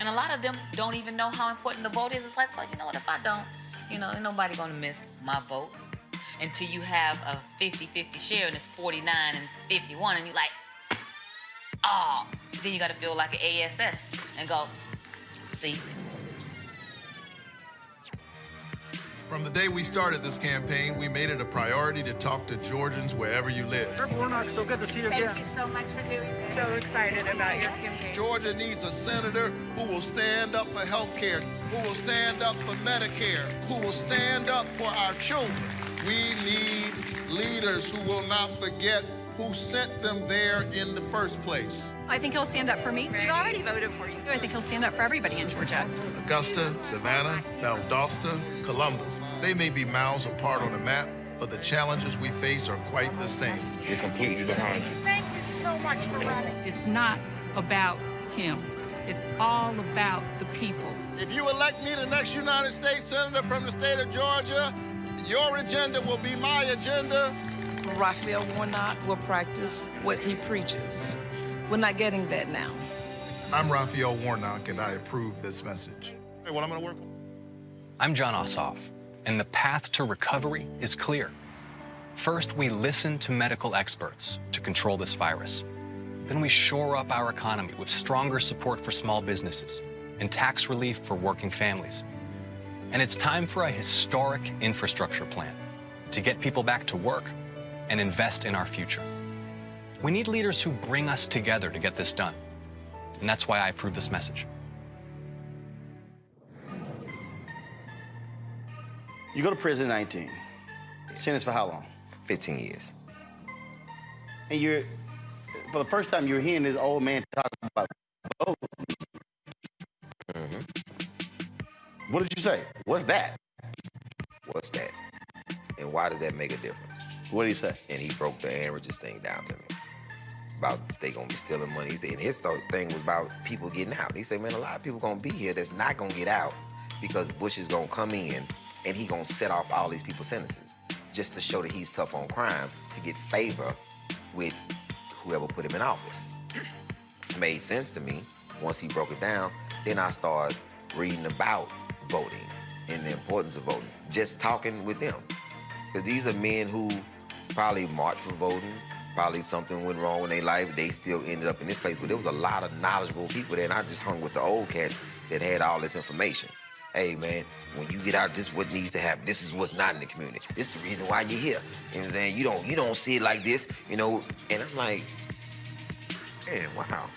And a lot of them don't even know how important the vote is. It's like, well, you know what, if I don't, ain't nobody gonna miss my vote. Until you have a 50-50 share and it's 49 and 51 and you're like, oh, then you gotta feel like an ASS and go, see. From the day we started this campaign, we made it a priority to talk to Georgians wherever you live. Representative Warnock, so good to see you again. Thank you so much for doing this. So excited about your campaign. Georgia needs a senator who will stand up for health care, who will stand up for Medicare, who will stand up for our children. We need leaders who will not forget who sent them there in the first place. I think he'll stand up for me. We already voted for you. I think he'll stand up for everybody in Georgia. Augusta, Savannah, Valdosta, Columbus. They may be miles apart on the map, but the challenges we face are quite the same. You're completely behind you. Thank you so much for running. It's not about him. It's all about the people. If you elect me the next United States Senator from the state of Georgia, your agenda will be my agenda. Raphael Warnock will practice what he preaches. We're not getting that now. I'm Raphael Warnock, and I approve this message. Hey, what I'm going to work on. I'm John Ossoff, and the path to recovery is clear. First, we listen to medical experts to control this virus. Then we shore up our economy with stronger support for small businesses and tax relief for working families. And it's time for a historic infrastructure plan to get people back to work and invest in our future. We need leaders who bring us together to get this done. And that's why I approve this message. You go to prison at 19. Sentenced for how long? 15 years. And for the first time, you're hearing this old man talk about voting. Mm-hmm. What did you say? What's that? What's that? And why does that make a difference? What did he say? And he broke the averages thing down to me. About they gonna be stealing money. He said, and his thing was about people getting out. He said, man, a lot of people gonna be here that's not gonna get out because Bush is gonna come in and he gonna set off all these people's sentences just to show that he's tough on crime to get favor with whoever put him in office. It made sense to me once he broke it down. Then I started reading about voting and the importance of voting, just talking with them. Because these are men who probably marched for voting, probably something went wrong in their life, they still ended up in this place. But there was a lot of knowledgeable people there, and I just hung with the old cats that had all this information. Hey, man, when you get out, this is what needs to happen. This is what's not in the community. This is the reason why you're here. You know what I'm saying? You don't see it like this, And I'm like, man, wow.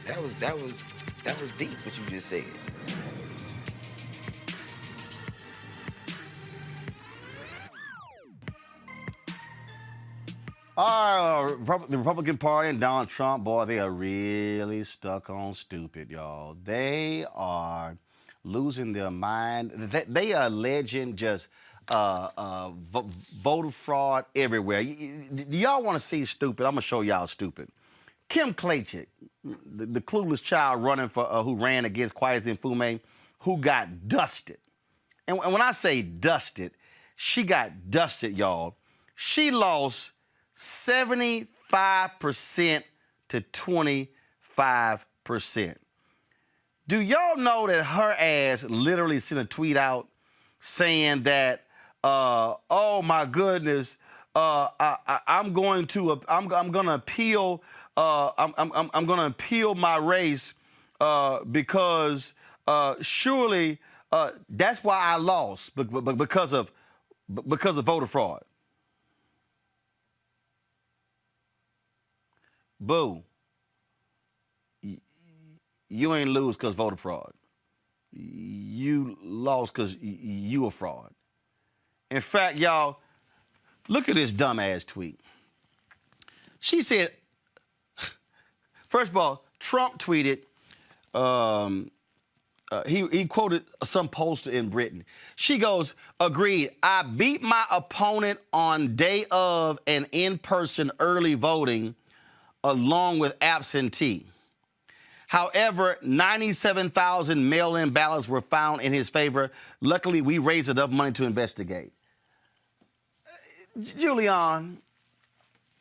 That was deep what you just said. The Republican Party and Donald Trump, boy, they are really stuck on stupid, y'all. They are losing their mind. They are alleging just voter fraud everywhere. Do y'all want to see stupid? I'm going to show y'all stupid. Kim Klacik, the clueless child running for who ran against Kweisi Mfume, who got dusted. And when I say dusted, she got dusted, y'all. She lost 75% to 25%. Do y'all know that her ass literally sent a tweet out saying that, oh my goodness, I'm going to appeal. I'm going to appeal my race because surely that's why I lost, because of voter fraud. Boo. You ain't lose because voter fraud. You lost because you a fraud. In fact, y'all, look at this dumbass tweet. She said, first of all, Trump tweeted, he quoted some pollster in Britain. She goes, agreed, I beat my opponent on day of and in-person early voting along with absentee. However, 97,000 mail-in ballots were found in his favor. Luckily, we raised enough money to investigate. Julian.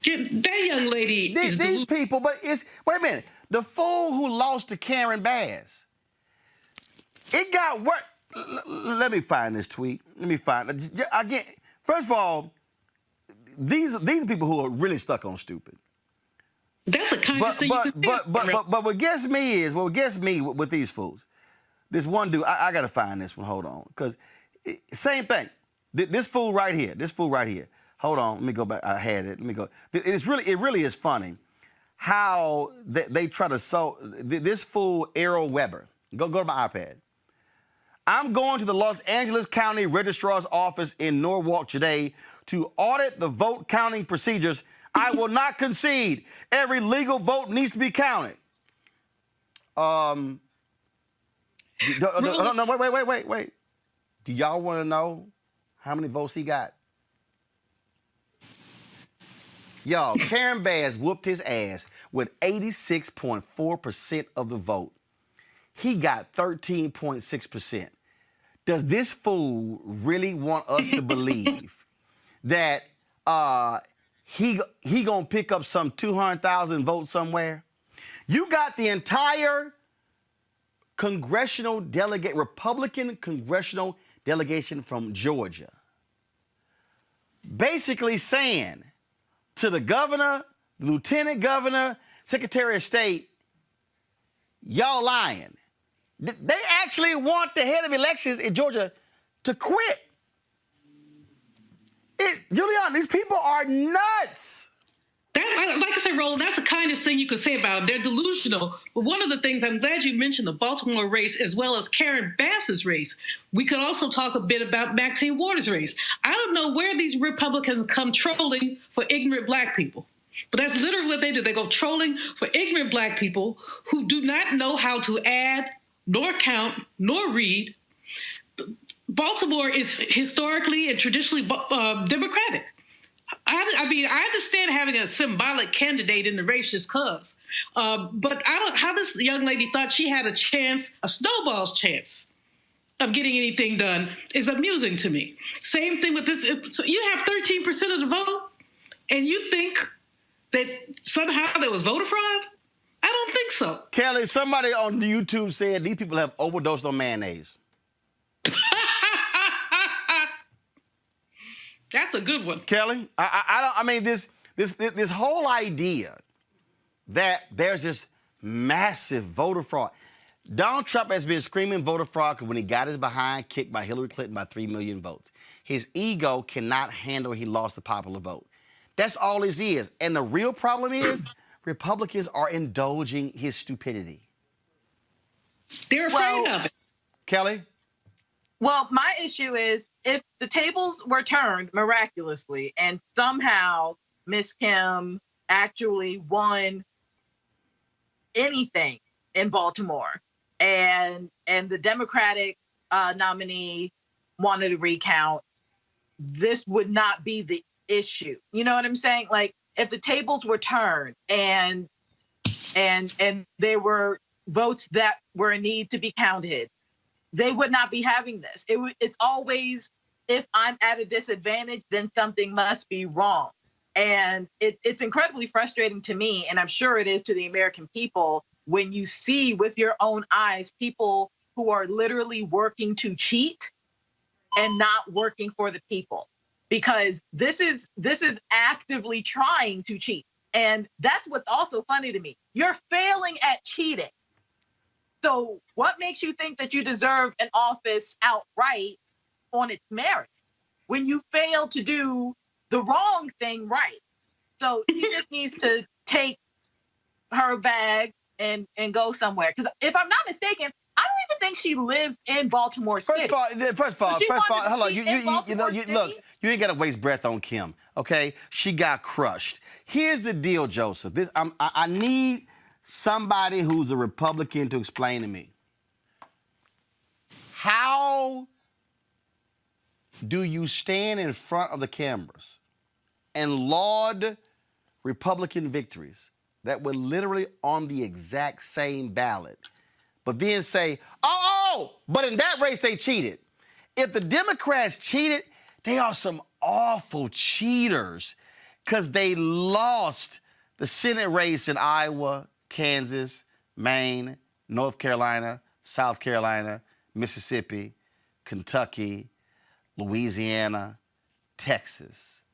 That young lady These people, but it's, wait a minute. The fool who lost to Karen Bass. It got worse. Let me find this tweet. Let me find it. Again, first of all, these are people who are really stuck on stupid. That's the kindest thing you can say. But what gets me with these fools, this one dude, I got to find this one. Hold on. Because same thing. This fool right here. Hold on. Let me go back. I had it. Let me go. It really is funny how they try to this fool, Errol Weber. Go to my iPad. I'm going to the Los Angeles County Registrar's Office in Norwalk today to audit the vote counting procedures. I will not concede. Every legal vote needs to be counted. No, wait. Do y'all want to know how many votes he got? Y'all, Karen Bass whooped his ass with 86.4% of the vote. He got 13.6%. Does this fool really want us to believe that he gonna pick up some 200,000 votes somewhere? You got the entire Republican congressional delegation from Georgia basically saying to the governor, the lieutenant governor, secretary of state, y'all lying. They actually want the head of elections in Georgia to quit. Julian, these people are nuts. Like I said, Roland, that's the kindest thing you could say about them. They're delusional. But one of the things, I'm glad you mentioned the Baltimore race as well as Karen Bass's race. We could also talk a bit about Maxine Waters' race. I don't know where these Republicans come trolling for ignorant black people. But that's literally what they do. They go trolling for ignorant black people who do not know how to add, nor count, nor read. Baltimore is historically and traditionally Democratic. I mean, I understand having a symbolic candidate in the race just cause, but how this young lady thought she had a chance, a snowball's chance of getting anything done is amusing to me. Same thing with this. So you have 13% of the vote, and you think that somehow there was voter fraud? I don't think so. Kelly, somebody on YouTube said these people have overdosed on mayonnaise. That's a good one. Kelly, I mean, this whole idea that there's this massive voter fraud. Donald Trump has been screaming voter fraud when he got his behind kicked by Hillary Clinton by 3 million votes. His ego cannot handle he lost the popular vote. That's all this is. And the real problem is Republicans are indulging his stupidity. They're afraid of it. Kelly? Well, my issue is if the tables were turned miraculously and somehow Miss Kim actually won anything in Baltimore and the Democratic nominee wanted to recount, this would not be the issue. You know what I'm saying? Like if the tables were turned and there were votes that were in need to be counted, they would not be having this. It's always if I'm at a disadvantage, then something must be wrong. And it's incredibly frustrating to me, and I'm sure it is to the American people, when you see with your own eyes people who are literally working to cheat and not working for the people, because this is actively trying to cheat. And that's what's also funny to me. You're failing at cheating. So what makes you think that you deserve an office outright on its merit when you fail to do the wrong thing right? So he just needs to take her bag and go somewhere. Because if I'm not mistaken, I don't even think she lives in Baltimore City. First of all, hold on. You look, you ain't got to waste breath on Kim, okay? She got crushed. Here's the deal, Joseph. I need somebody who's a Republican to explain to me. How do you stand in front of the cameras and laud Republican victories that were literally on the exact same ballot, but then say, but in that race they cheated? If the Democrats cheated, they are some awful cheaters because they lost the Senate race in Iowa, Kansas, Maine, North Carolina, South Carolina, Mississippi, Kentucky, Louisiana, Texas.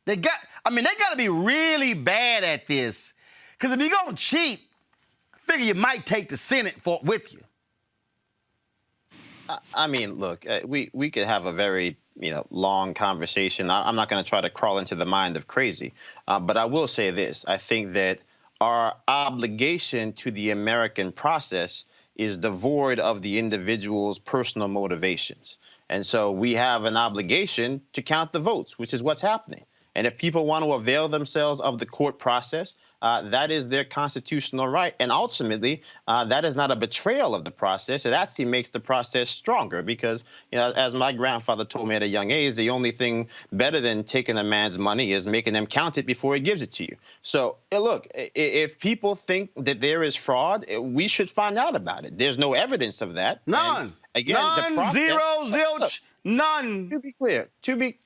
They got to be really bad at this, because if you're going to cheat, I figure you might take the Senate with you. I mean, look, we could have a very long conversation. I'm not going to try to crawl into the mind of crazy, but I will say this. I think that our obligation to the American process is devoid of the individual's personal motivations. And so we have an obligation to count the votes, which is what's happening. And if people want to avail themselves of the court process, that is their constitutional right. And ultimately, that is not a betrayal of the process. It actually makes the process stronger because, as my grandfather told me at a young age, the only thing better than taking a man's money is making them count it before he gives it to you. So, look, if people think that there is fraud, we should find out about it. There's no evidence of that. None. And again, none, the process, zero, zilch. Look, none. To be clear, wait,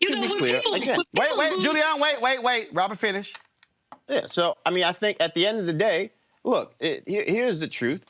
Julian, wait. Robert, finish. Yeah, so, I think at the end of the day, look, here's the truth.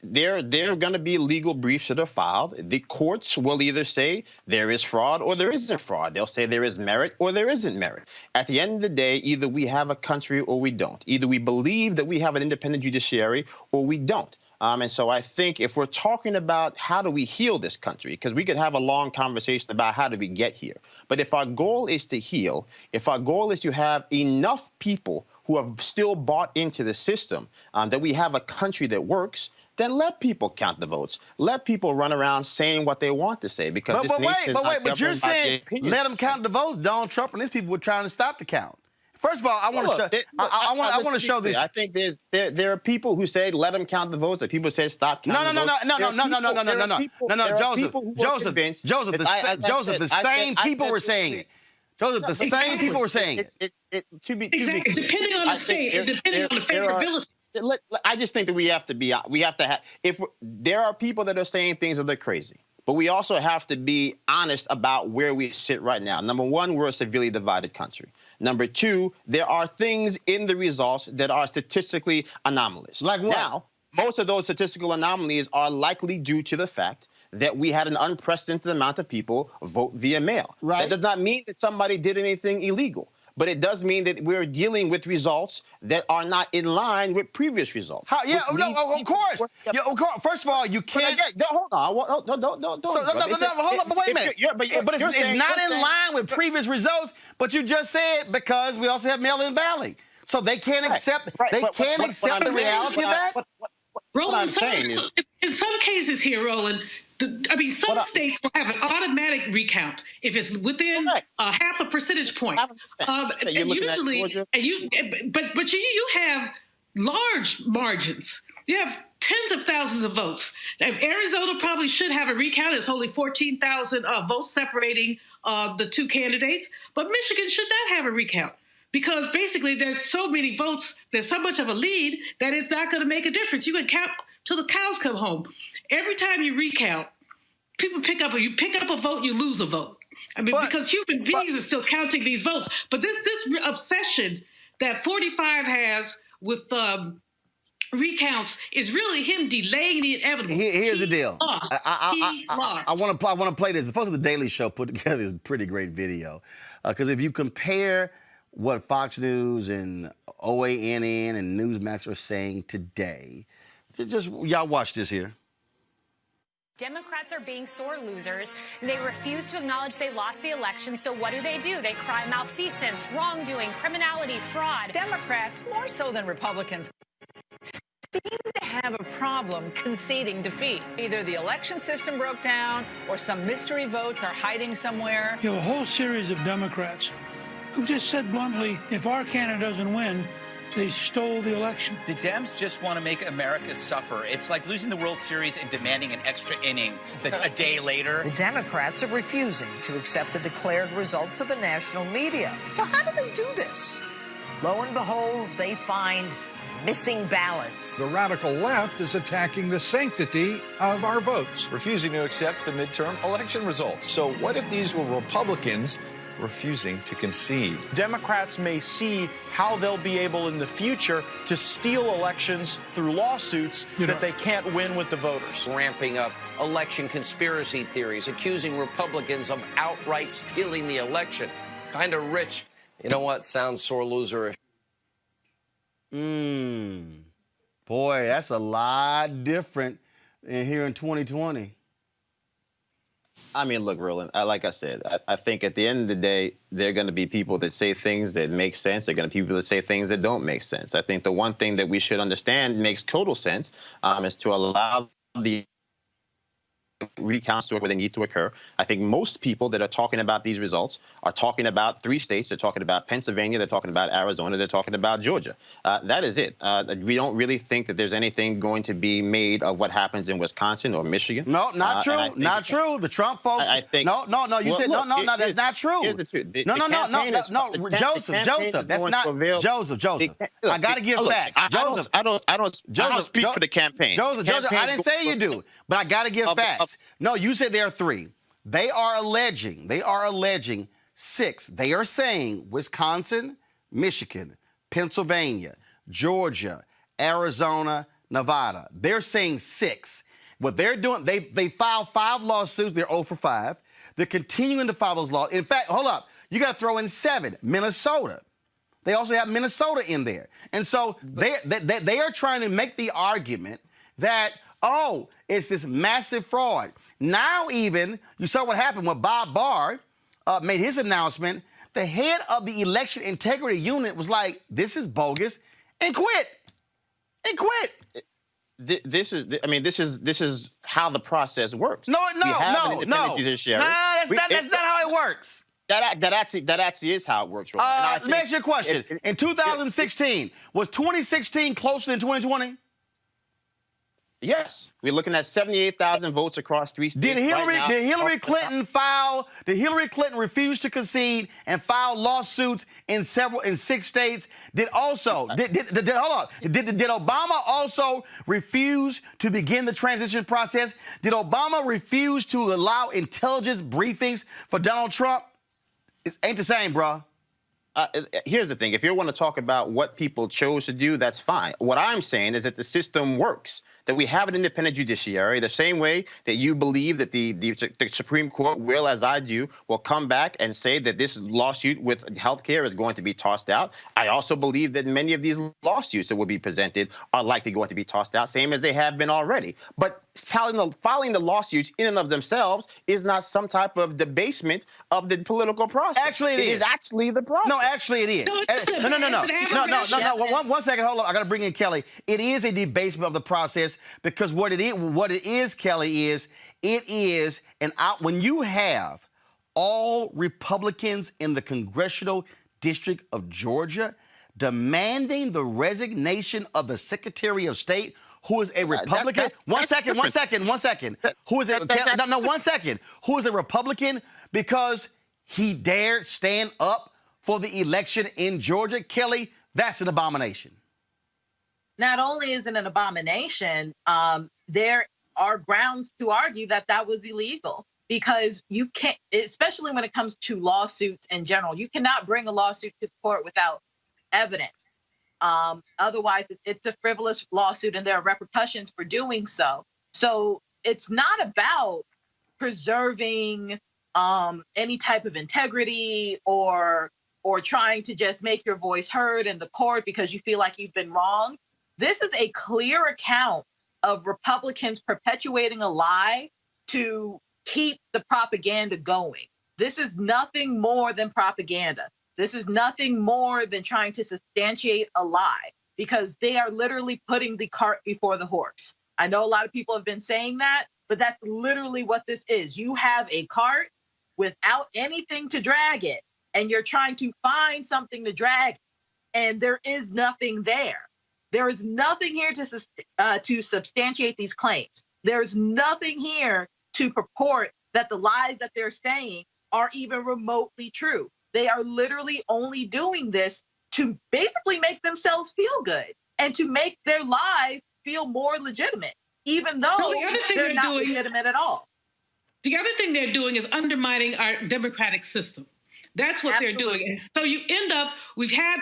There are going to be legal briefs that are filed. The courts will either say there is fraud or there isn't fraud. They'll say there is merit or there isn't merit. At the end of the day, either we have a country or we don't. Either we believe that we have an independent judiciary or we don't. And so I think if we're talking about how do we heal this country, because we could have a long conversation about how do we get here. But if our goal is to heal, if our goal is to have enough people who have still bought into the system, that we have a country that works, then let people count the votes. Let people run around saying what they want to say. Because but you're saying let them count the votes. Donald Trump and his people were trying to stop the count. First of all, I want to show this. I think there are people who say let them count the votes. That people say stop counting the votes. No, Joseph, the same people were saying it. Joseph, the same people were saying it. Exactly. Depending on the state, depending on the favorability. I just think that we have to have, there are people that are saying things that are crazy, but we also have to be honest about where we sit right now. Number one, we're a severely divided country. Number two, there are things in the results that are statistically anomalous. Like what? Now, most of those statistical anomalies are likely due to the fact that we had an unprecedented amount of people vote via mail. Right. That does not mean that somebody did anything illegal, but it does mean that we're dealing with results that are not in line with previous results. Of course. First of all, you can't. Hold on. Don't. Hold on. But wait a minute. But it's not in line with previous results. But you just said because we also have mail-in balloting, so they can't accept. They can't accept the reality of that. Roland, in some cases here, Roland, some states will have an automatic recount if it's within half a percentage point. But you have large margins. You have tens of thousands of votes. Now, Arizona probably should have a recount. It's only 14,000 votes separating the two candidates. But Michigan should not have a recount, because basically there's so many votes, there's so much of a lead that it's not going to make a difference. You can count till the cows come home. Every time you recount, you pick up a vote, you lose a vote. I mean, because human beings are still counting these votes. But this obsession that 45 has with recounts is really him delaying the inevitable. Here's the deal. Lost. He lost. I want to play this. The folks at the Daily Show put together this pretty great video, because if you compare what Fox News and OANN and Newsmax are saying today, just y'all watch this here. Democrats are being sore losers. They refuse to acknowledge they lost the election. So what do? They cry malfeasance, wrongdoing, criminality, fraud. Democrats, more so than Republicans, seem to have a problem conceding defeat. Either the election system broke down or some mystery votes are hiding somewhere. You have a whole series of Democrats who've just said bluntly, if our candidate doesn't win, they stole the election. The Dems just want to make America suffer. It's like losing the World Series and demanding an extra inning a day later. The Democrats are refusing to accept the declared results of the national media. So how do they do this? Lo and behold, they find missing ballots. The radical left is attacking the sanctity of our votes, refusing to accept the midterm election results. So what if these were Republicans refusing to concede? Democrats may see how they'll be able in the future to steal elections through lawsuits that they can't win with the voters. Ramping up election conspiracy theories, accusing Republicans of outright stealing the election. Kind of rich. You know what? Sounds sore loserish. Boy, that's a lot different than here in 2020. I mean, look, Roland, like I said, I think at the end of the day, there are going to be people that say things that make sense. There are going to be people that say things that don't make sense. I think the one thing that we should understand makes total sense is to allow the recounts to where they need to occur. I think most people that are talking about these results are talking about 3 states. They're talking about Pennsylvania. They're talking about Arizona. They're talking about Georgia. That is it. We don't really think that there's anything going to be made of what happens in Wisconsin or Michigan. No, not true. Not true. The Trump folks. I think. No. You said no. That's not true. Here's the truth. No. Joseph. That's not Joseph. I got to give facts. Joseph. I don't speak for the campaign. Joseph. I didn't say you do, but I got to give facts. No, you said there are 3. They are alleging 6. They are saying Wisconsin, Michigan, Pennsylvania, Georgia, Arizona, Nevada. They're saying 6. What they're doing, they filed 5 lawsuits. They're 0 for 5. They're continuing to file those laws. In fact, hold up. You got to throw in 7. Minnesota. They also have Minnesota in there. And so they are trying to make the argument that, oh, it's this massive fraud. Now even, you saw what happened when Bob Barr made his announcement. The head of the election integrity unit was like, this is bogus, and quit. This is how the process works. No. Judiciary. That's not how it works. That actually is how it works. Let me ask you a question. In 2016, was 2016 closer than 2020? Yes, we're looking at 78,000 votes across 3 states. Did Hillary Clinton refuse to concede and file lawsuits in 6 states? Did Obama also refuse to begin the transition process? Did Obama refuse to allow intelligence briefings for Donald Trump? It ain't the same, bro. Here's the thing. If you want to talk about what people chose to do, that's fine. What I'm saying is that the system works, that we have an independent judiciary, the same way that you believe that the Supreme Court will, as I do, will come back and say that this lawsuit with healthcare is going to be tossed out. I also believe that many of these lawsuits that will be presented are likely going to be tossed out, same as they have been already. But filing the lawsuits in and of themselves is not some type of debasement of the political process. Actually, it is actually the process. No, actually, it is. No. 1 second. Hold on. I got to bring in Kelly. It is a debasement of the process because what it is, Kelly, is when you have all Republicans in the congressional district of Georgia demanding the resignation of the Secretary of State, who is a Republican. One second. Who is a Republican because he dared stand up for the election in Georgia? Kelly, that's an abomination. Not only is it an abomination, there are grounds to argue that was illegal. because you can't, especially when it comes to lawsuits in general, you cannot bring a lawsuit to the court without evidence. Otherwise, it's a frivolous lawsuit and there are repercussions for doing so. So it's not about preserving any type of integrity or trying to just make your voice heard in the court because you feel like you've been wrong. This is a clear account of Republicans perpetuating a lie to keep the propaganda going. This is nothing more than propaganda. This is nothing more than trying to substantiate a lie because they are literally putting the cart before the horse. I know a lot of people have been saying that, but that's literally what this is. You have a cart without anything to drag it, and you're trying to find something to drag, and there is nothing there. There is nothing here to substantiate these claims. There's nothing here to purport that the lies that they're saying are even remotely true. They are literally only doing this to basically make themselves feel good and to make their lies feel more legitimate, even though they're not legitimate at all. The other thing they're doing is undermining our democratic system. That's what they're doing. And so you end up, we've had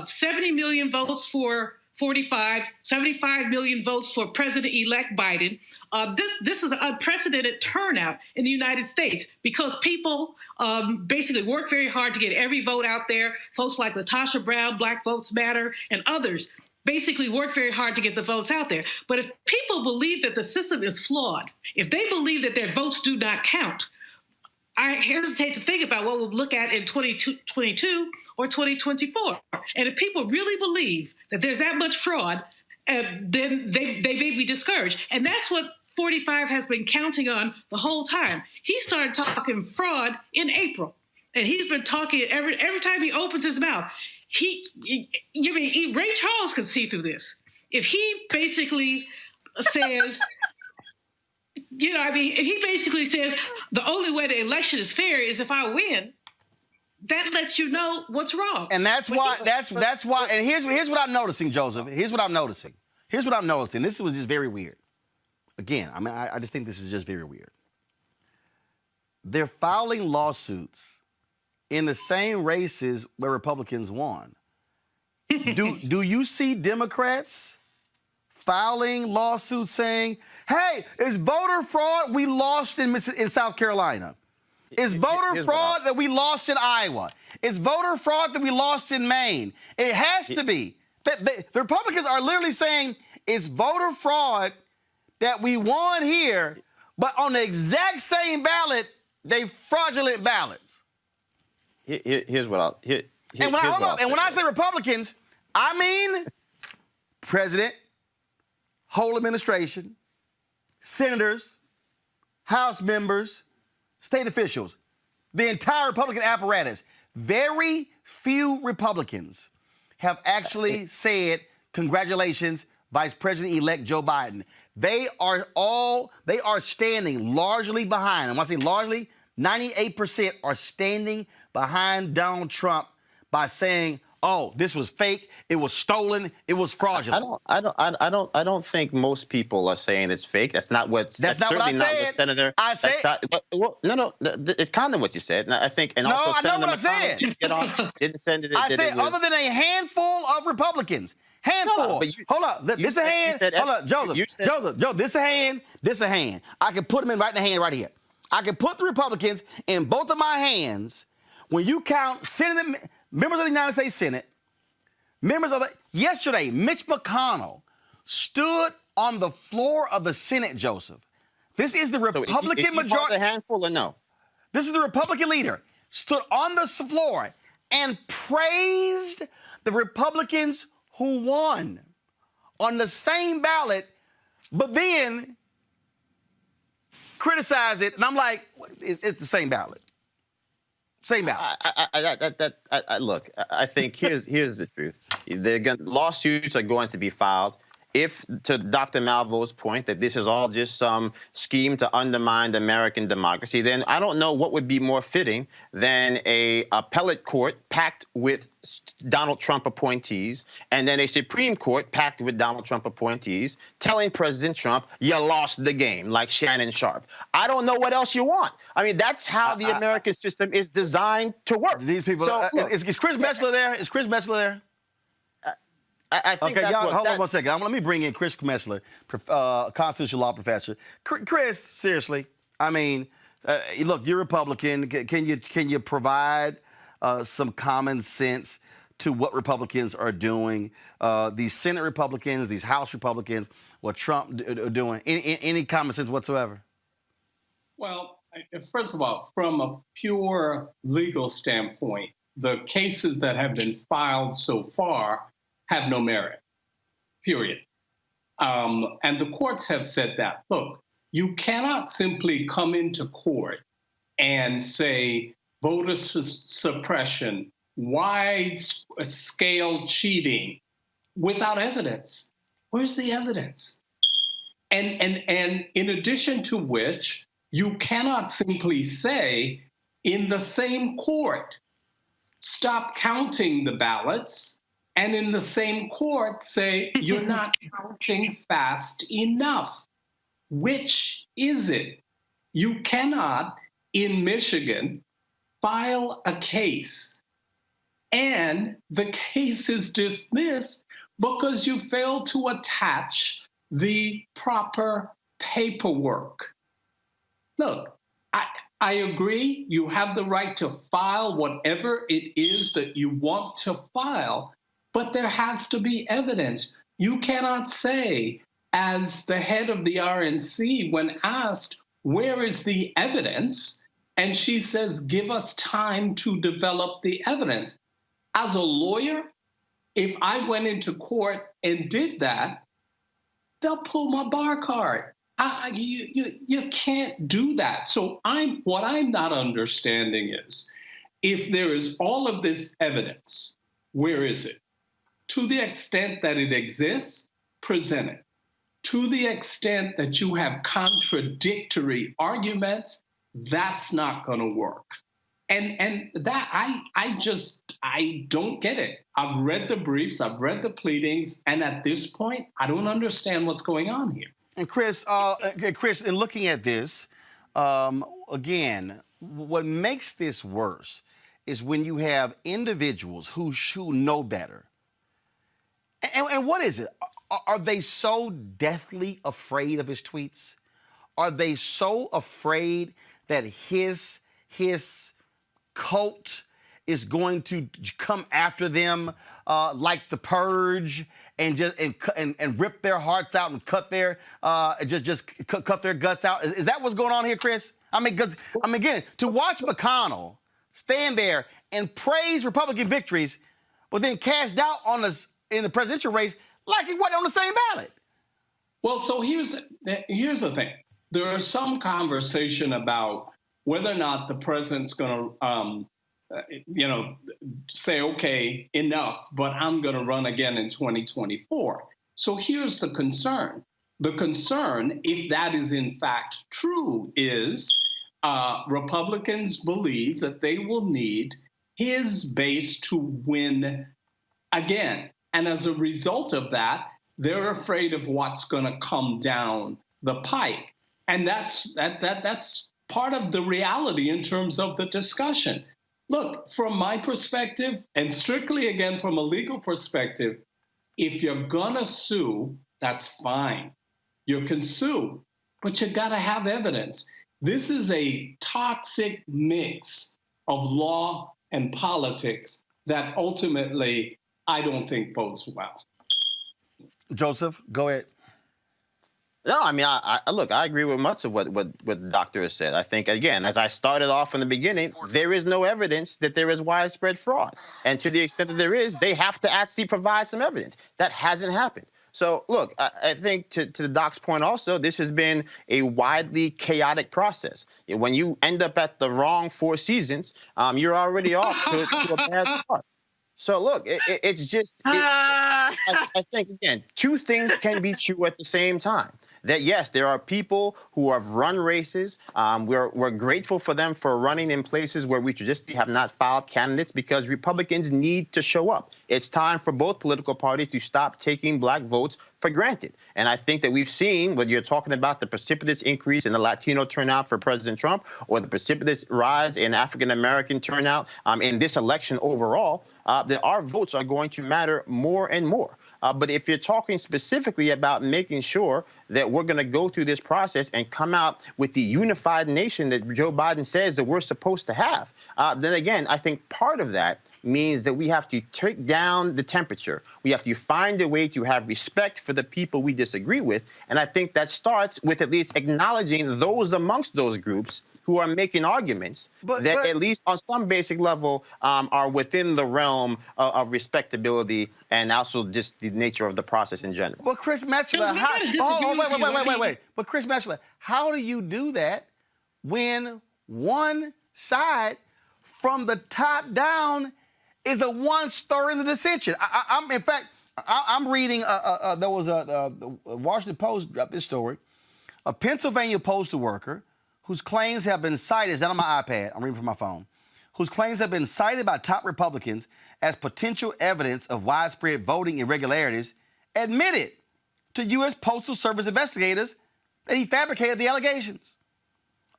70 million votes for 45, 75 million votes for President-elect Biden. This is an unprecedented turnout in the United States because people basically work very hard to get every vote out there. Folks like Latasha Brown, Black Votes Matter, and others basically work very hard to get the votes out there. But if people believe that the system is flawed, if they believe that their votes do not count, I hesitate to think about what we'll look at in 2022 or 2024. And if people really believe that there's that much fraud, then they may be discouraged. And that's what 45 has been counting on the whole time. He started talking fraud in April, and he's been talking every time he opens his mouth. Ray Charles could see through this. If he basically says, if he basically says the only way the election is fair is if I win, that lets you know what's wrong. And that's why. And here's what I'm noticing, Joseph. Here's what I'm noticing. This was just very weird. Again, I just think this is just very weird. They're filing lawsuits in the same races where Republicans won. Do you see Democrats filing lawsuits saying, hey, it's voter fraud we lost in South Carolina? It's voter fraud that we lost in Iowa. It's voter fraud that we lost in Maine. It has to be. The Republicans are literally saying it's voter fraud that we won here, but on the exact same ballot, they fraudulent ballots. Here's what I'll... And when I say Republicans, I mean president, whole administration, senators, House members, state officials, the entire Republican apparatus. Very few Republicans have actually said, congratulations, Vice President-elect Joe Biden. They are standing largely behind, and when I say largely, 98% are standing behind Donald Trump by saying, oh, this was fake, it was stolen, it was fraudulent. I don't think most people are saying it's fake. That's not what. That's not what I said. Not what Senator. I said. No. It's kind of what you said. And I think. And no, also I know Senator what I said. Didn't send it. I said other than a handful of Republicans. Handful. Hold up. This a hand. Hold up, Joseph. Joe, this a hand. This a hand. I can put them in right in the hand right here. I can put the Republicans in both of my hands. When you count members of the United States Senate, yesterday, Mitch McConnell stood on the floor of the Senate, Joseph. This is the Republican majority. A handful or no? This is the Republican leader, stood on the floor and praised the Republicans who won on the same ballot, but then criticized it. And I'm like, it's the same ballot. Same ballot. Look, I think here's the truth. Lawsuits are going to be filed, if, to Dr. Malvo's point, that this is all just some scheme to undermine American democracy, then I don't know what would be more fitting than a appellate court packed with Donald Trump appointees and then a Supreme Court packed with Donald Trump appointees telling President Trump, you lost the game, like Shannon Sharp. I don't know what else you want. I mean, that's how the American system is designed to work. These people, So, is Chris Messler there? Is Chris Messler there? I think okay, that's y'all, what, hold on one second. Let me bring in Chris Messler, constitutional law professor. Chris, seriously, I mean, look, you're Republican. Can you provide some common sense to what Republicans are doing? These Senate Republicans, these House Republicans, what Trump are doing? Any common sense whatsoever? Well, first of all, from a pure legal standpoint, the cases that have been filed so far have no merit, period. And the courts have said that. Look, you cannot simply come into court and say voter suppression, wide-scale cheating without evidence. Where's the evidence? And in addition to which, you cannot simply say in the same court, stop counting the ballots, and in the same court say, you're not counting fast enough. Which is it? You cannot, in Michigan, file a case and the case is dismissed because you failed to attach the proper paperwork. Look, I agree, you have the right to file whatever it is that you want to file, but there has to be evidence. You cannot say, as the head of the RNC, when asked, where is the evidence? And she says, give us time to develop the evidence. As a lawyer, if I went into court and did that, they'll pull my bar card. You can't do that. So what I'm not understanding is, if there is all of this evidence, where is it? To the extent that it exists, present it. To the extent that you have contradictory arguments, that's not going to work. And that I don't get it. I've read the briefs, I've read the pleadings, and at this point, I don't understand what's going on here. And Chris, in looking at this, again, what makes this worse is when you have individuals who know better. And what is it? Are they so deathly afraid of his tweets? Are they so afraid that his cult is going to come after them like the Purge and rip their hearts out and cut their cut their guts out? Is that what's going on here, Chris? I mean, again, to watch McConnell stand there and praise Republican victories, but then cast doubt on us in the presidential race like he wasn't on the same ballot. Well, so here's the thing. There is some conversation about whether or not the president's going to, say, okay, enough, but I'm going to run again in 2024. So here's the concern. The concern, if that is in fact true, is Republicans believe that they will need his base to win again. And as a result of that, they're afraid of what's going to come down the pike. And that's part of the reality in terms of the discussion. Look, from my perspective, and strictly again from a legal perspective, if you're going to sue, that's fine. You can sue, but you got to have evidence. This is a toxic mix of law and politics that ultimately I don't think bodes well. Joseph, go ahead. No, I mean, look, I agree with much of what the doctor has said. I think, again, as I started off in the beginning, there is no evidence that there is widespread fraud. And to the extent that there is, they have to actually provide some evidence. That hasn't happened. So, look, I think to the doc's point also, this has been a widely chaotic process. When you end up at the wrong Four Seasons, you're already off to a bad start. So look, it's just, I think, again, two things can be true at the same time. That, yes, there are people who have run races. We're grateful for them for running in places where we traditionally have not filed candidates because Republicans need to show up. It's time for both political parties to stop taking black votes for granted. And I think that we've seen, when you're talking about the precipitous increase in the Latino turnout for President Trump or the precipitous rise in African-American turnout in this election overall, that our votes are going to matter more and more. But if you're talking specifically about making sure that we're going to go through this process and come out with the unified nation that Joe Biden says that we're supposed to have, then again, I think part of that means that we have to take down the temperature. We have to find a way to have respect for the people we disagree with. And I think that starts with at least acknowledging those amongst those groups who are making arguments that at least on some basic level are within the realm of respectability and also just the nature of the process in general. But Chris Metzler, wait. But Chris Metzler, how do you do that when one side from the top down is the one stirring the dissension? I'm reading, there was a Washington Post dropped this story. A Pennsylvania postal worker whose claims have been cited, it's not on my iPad, I'm reading from my phone, whose claims have been cited by top Republicans as potential evidence of widespread voting irregularities, admitted to U.S. Postal Service investigators that he fabricated the allegations.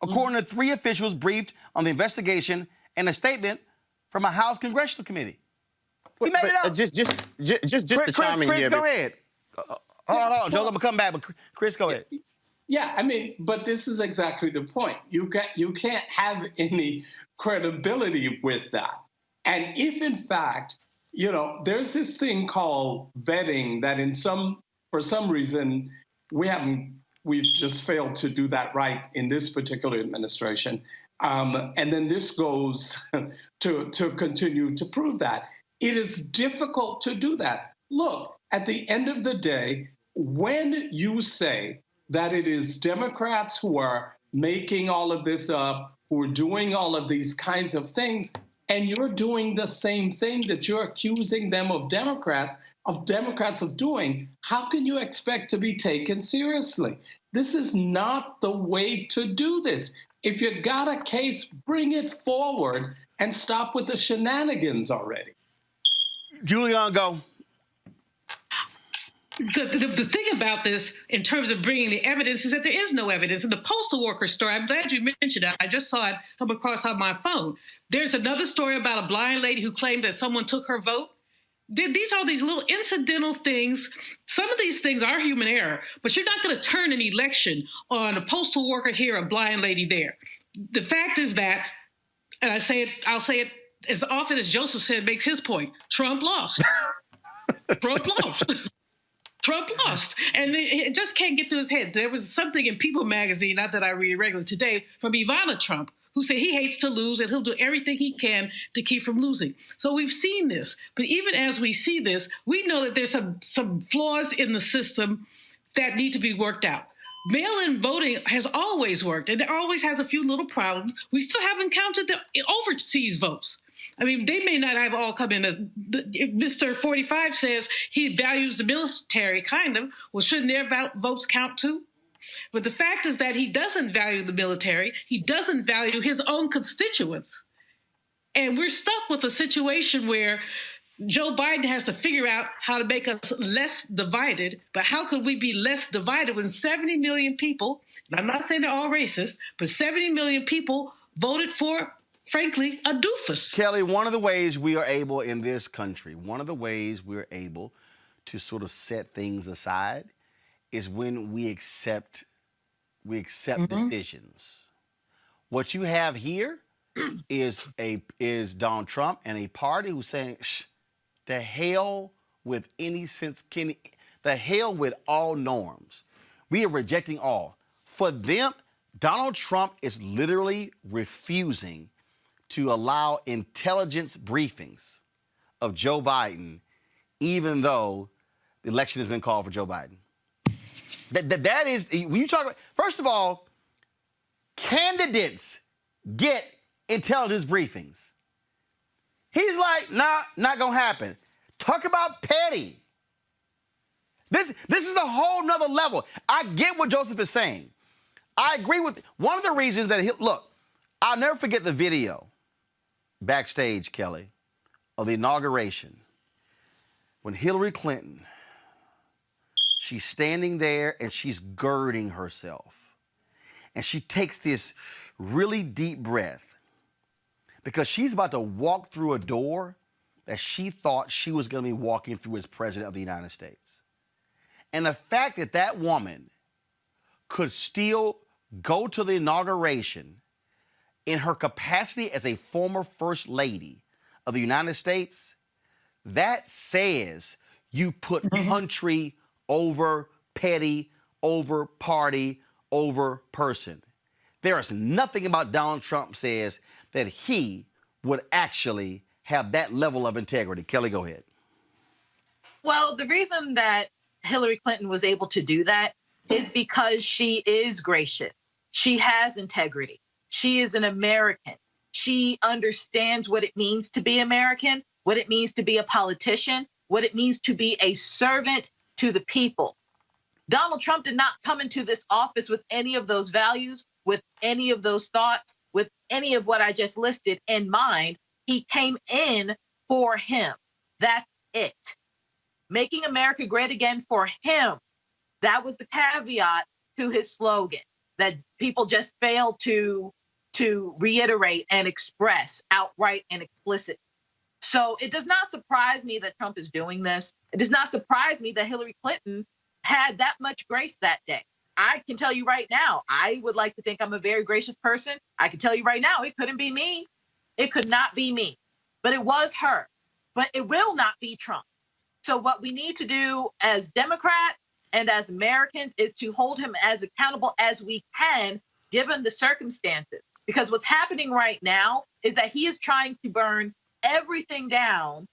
According to three officials briefed on the investigation and a statement from a House Congressional Committee. He made it up. Just to chime in Chris, here. go ahead. Hold on, Joe, I'm going to come back, but Chris, go ahead. Yeah, I mean, but this is exactly the point. You can't have any credibility with that. And if, in fact, there's this thing called vetting that for some reason, we've just failed to do that right in this particular administration. And then this goes to continue to prove that. It is difficult to do that. Look, at the end of the day, when you say that it is Democrats who are making all of this up, who are doing all of these kinds of things, and you're doing the same thing that you're accusing them of Democrats of doing, how can you expect to be taken seriously? This is not the way to do this. If you got a case, bring it forward and stop with the shenanigans already. Julian, go. The thing about this, in terms of bringing the evidence, is that there is no evidence. In the postal worker story, I'm glad you mentioned that. I just saw it come across on my phone. There's another story about a blind lady who claimed that someone took her vote. These are these little incidental things. Some of these things are human error, but you're not going to turn an election on a postal worker here, a blind lady there. The fact is that, and I'll say it as often as Joseph said, makes his point. Trump lost. Trump lost. Trump lost, and it just can't get through his head. There was something in People magazine, not that I read regularly today, from Ivana Trump, who said he hates to lose and he'll do everything he can to keep from losing. So we've seen this, but even as we see this, we know that there's some flaws in the system that need to be worked out. Mail-in voting has always worked, and it always has a few little problems. We still haven't counted the overseas votes. I mean, they may not have all come in. Mr. 45 says he values the military, kind of. Well, shouldn't their votes count too? But the fact is that he doesn't value the military. He doesn't value his own constituents. And we're stuck with a situation where Joe Biden has to figure out how to make us less divided. But how could we be less divided when 70 million people, and I'm not saying they're all racist, but 70 million people voted for, frankly, a doofus? Kelly, one of the ways we are able in this country, one of the ways we're able to sort of set things aside is when we accept decisions. What you have here is Donald Trump and a party who's saying, the hell with any sense, the hell with all norms. We are rejecting all. For them, Donald Trump is literally refusing to allow intelligence briefings of Joe Biden, even though the election has been called for Joe Biden. That is, when you talk about, first of all, candidates get intelligence briefings. He's like, nah, not gonna happen. Talk about petty. This is a whole nother level. I get what Joseph is saying. I agree with one of the reasons that look, I'll never forget the video backstage, Kelly, of the inauguration when Hillary Clinton, she's standing there and she's girding herself. And she takes this really deep breath because she's about to walk through a door that she thought she was going to be walking through as president of the United States. And the fact that that woman could still go to the inauguration in her capacity as a former first lady of the United States, that says you put country over petty, over party, over person. There is nothing about Donald Trump says that he would actually have that level of integrity. Kelly, go ahead. Well, the reason that Hillary Clinton was able to do that is because she is gracious. She has integrity. She is an American. She understands what it means to be American, what it means to be a politician, what it means to be a servant to the people. Donald Trump did not come into this office with any of those values, with any of those thoughts, with any of what I just listed in mind. He came in for him. That's it. Making America great again for him. That was the caveat to his slogan that people just failed to reiterate and express outright and explicit. So it does not surprise me that Trump is doing this. It does not surprise me that Hillary Clinton had that much grace that day. I can tell you right now, I would like to think I'm a very gracious person. I can tell you right now, it couldn't be me. It could not be me, but it was her. But it will not be Trump. So what we need to do as Democrats and as Americans is to hold him as accountable as we can, given the circumstances. Because what's happening right now is that he is trying to burn everything down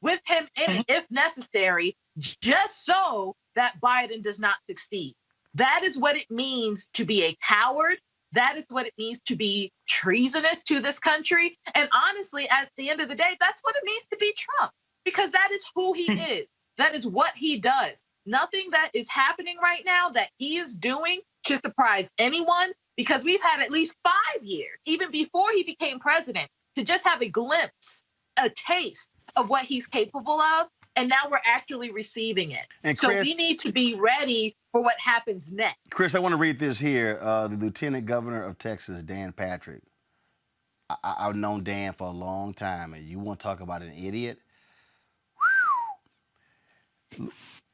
with him in it, if necessary, just so that Biden does not succeed. That is what it means to be a coward. That is what it means to be treasonous to this country. And honestly, at the end of the day, that's what it means to be Trump, because that is who he is. That is what he does. Nothing that is happening right now that he is doing should surprise anyone, because we've had at least 5 years, even before he became president, to just have a glimpse, a taste of what he's capable of. And now we're actually receiving it. And so Chris, we need to be ready for what happens next. Chris, I want to read this here. The Lieutenant Governor of Texas, Dan Patrick. I've known Dan for a long time, and you want to talk about an idiot?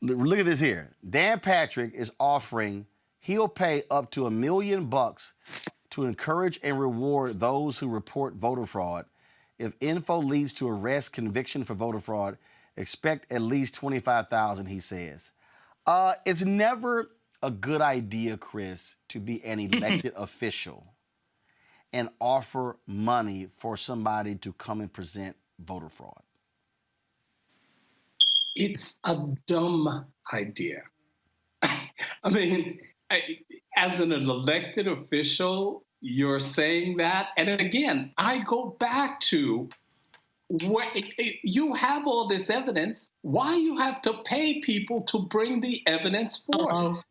Look at this here. Dan Patrick is offering, he'll pay up to $1 million to encourage and reward those who report voter fraud. If info leads to arrest, conviction for voter fraud, expect at least $25,000, he says. It's never a good idea, Chris, to be an elected official and offer money for somebody to come and present voter fraud. It's a dumb idea. I mean, as an elected official, you're saying that. And again, I go back to what you have all this evidence. Why you have to pay people to bring the evidence forth?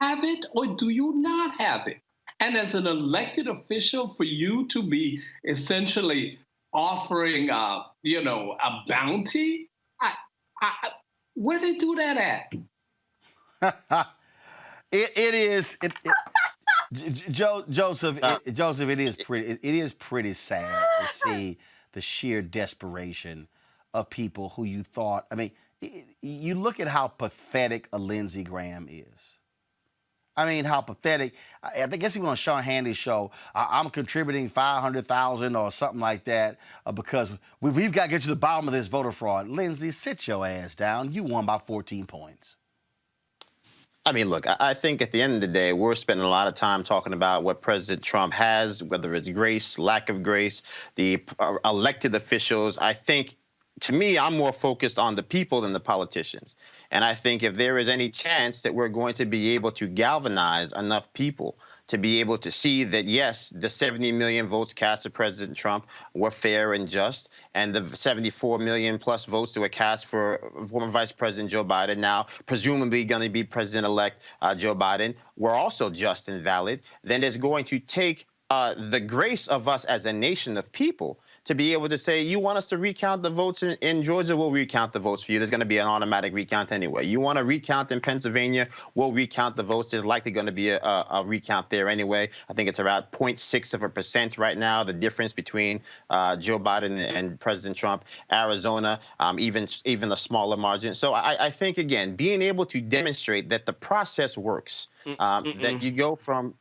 Have it or do you not have it? And as an elected official, for you to be essentially offering, a bounty, where they do that at? Joseph, it is pretty sad to see the sheer desperation of people who you thought. I mean, you look at how pathetic a Lindsey Graham is. I mean, how pathetic. I guess even on Sean Hannity's show, I'm contributing $500,000 or something like that because we've got to get to the bottom of this voter fraud. Lindsey, sit your ass down. You won by 14 points. I mean, look, I think at the end of the day, we're spending a lot of time talking about what President Trump has, whether it's grace, lack of grace, the elected officials. I think, to me, I'm more focused on the people than the politicians. And I think if there is any chance that we're going to be able to galvanize enough people to be able to see that, yes, the 70 million votes cast for President Trump were fair and just, and the 74 million plus votes that were cast for former Vice President Joe Biden, now presumably going to be President-elect Joe Biden, were also just and valid, then it's going to take the grace of us as a nation of people to be able to say, you want us to recount the votes in Georgia, we'll recount the votes for you. There's going to be an automatic recount anyway. You want to recount in Pennsylvania, we'll recount the votes. There's likely going to be a recount there anyway. I think it's around 0.6% right now, the difference between Joe Biden and President Trump. Arizona, even a smaller margin. So I think, again, being able to demonstrate that the process works, that you go from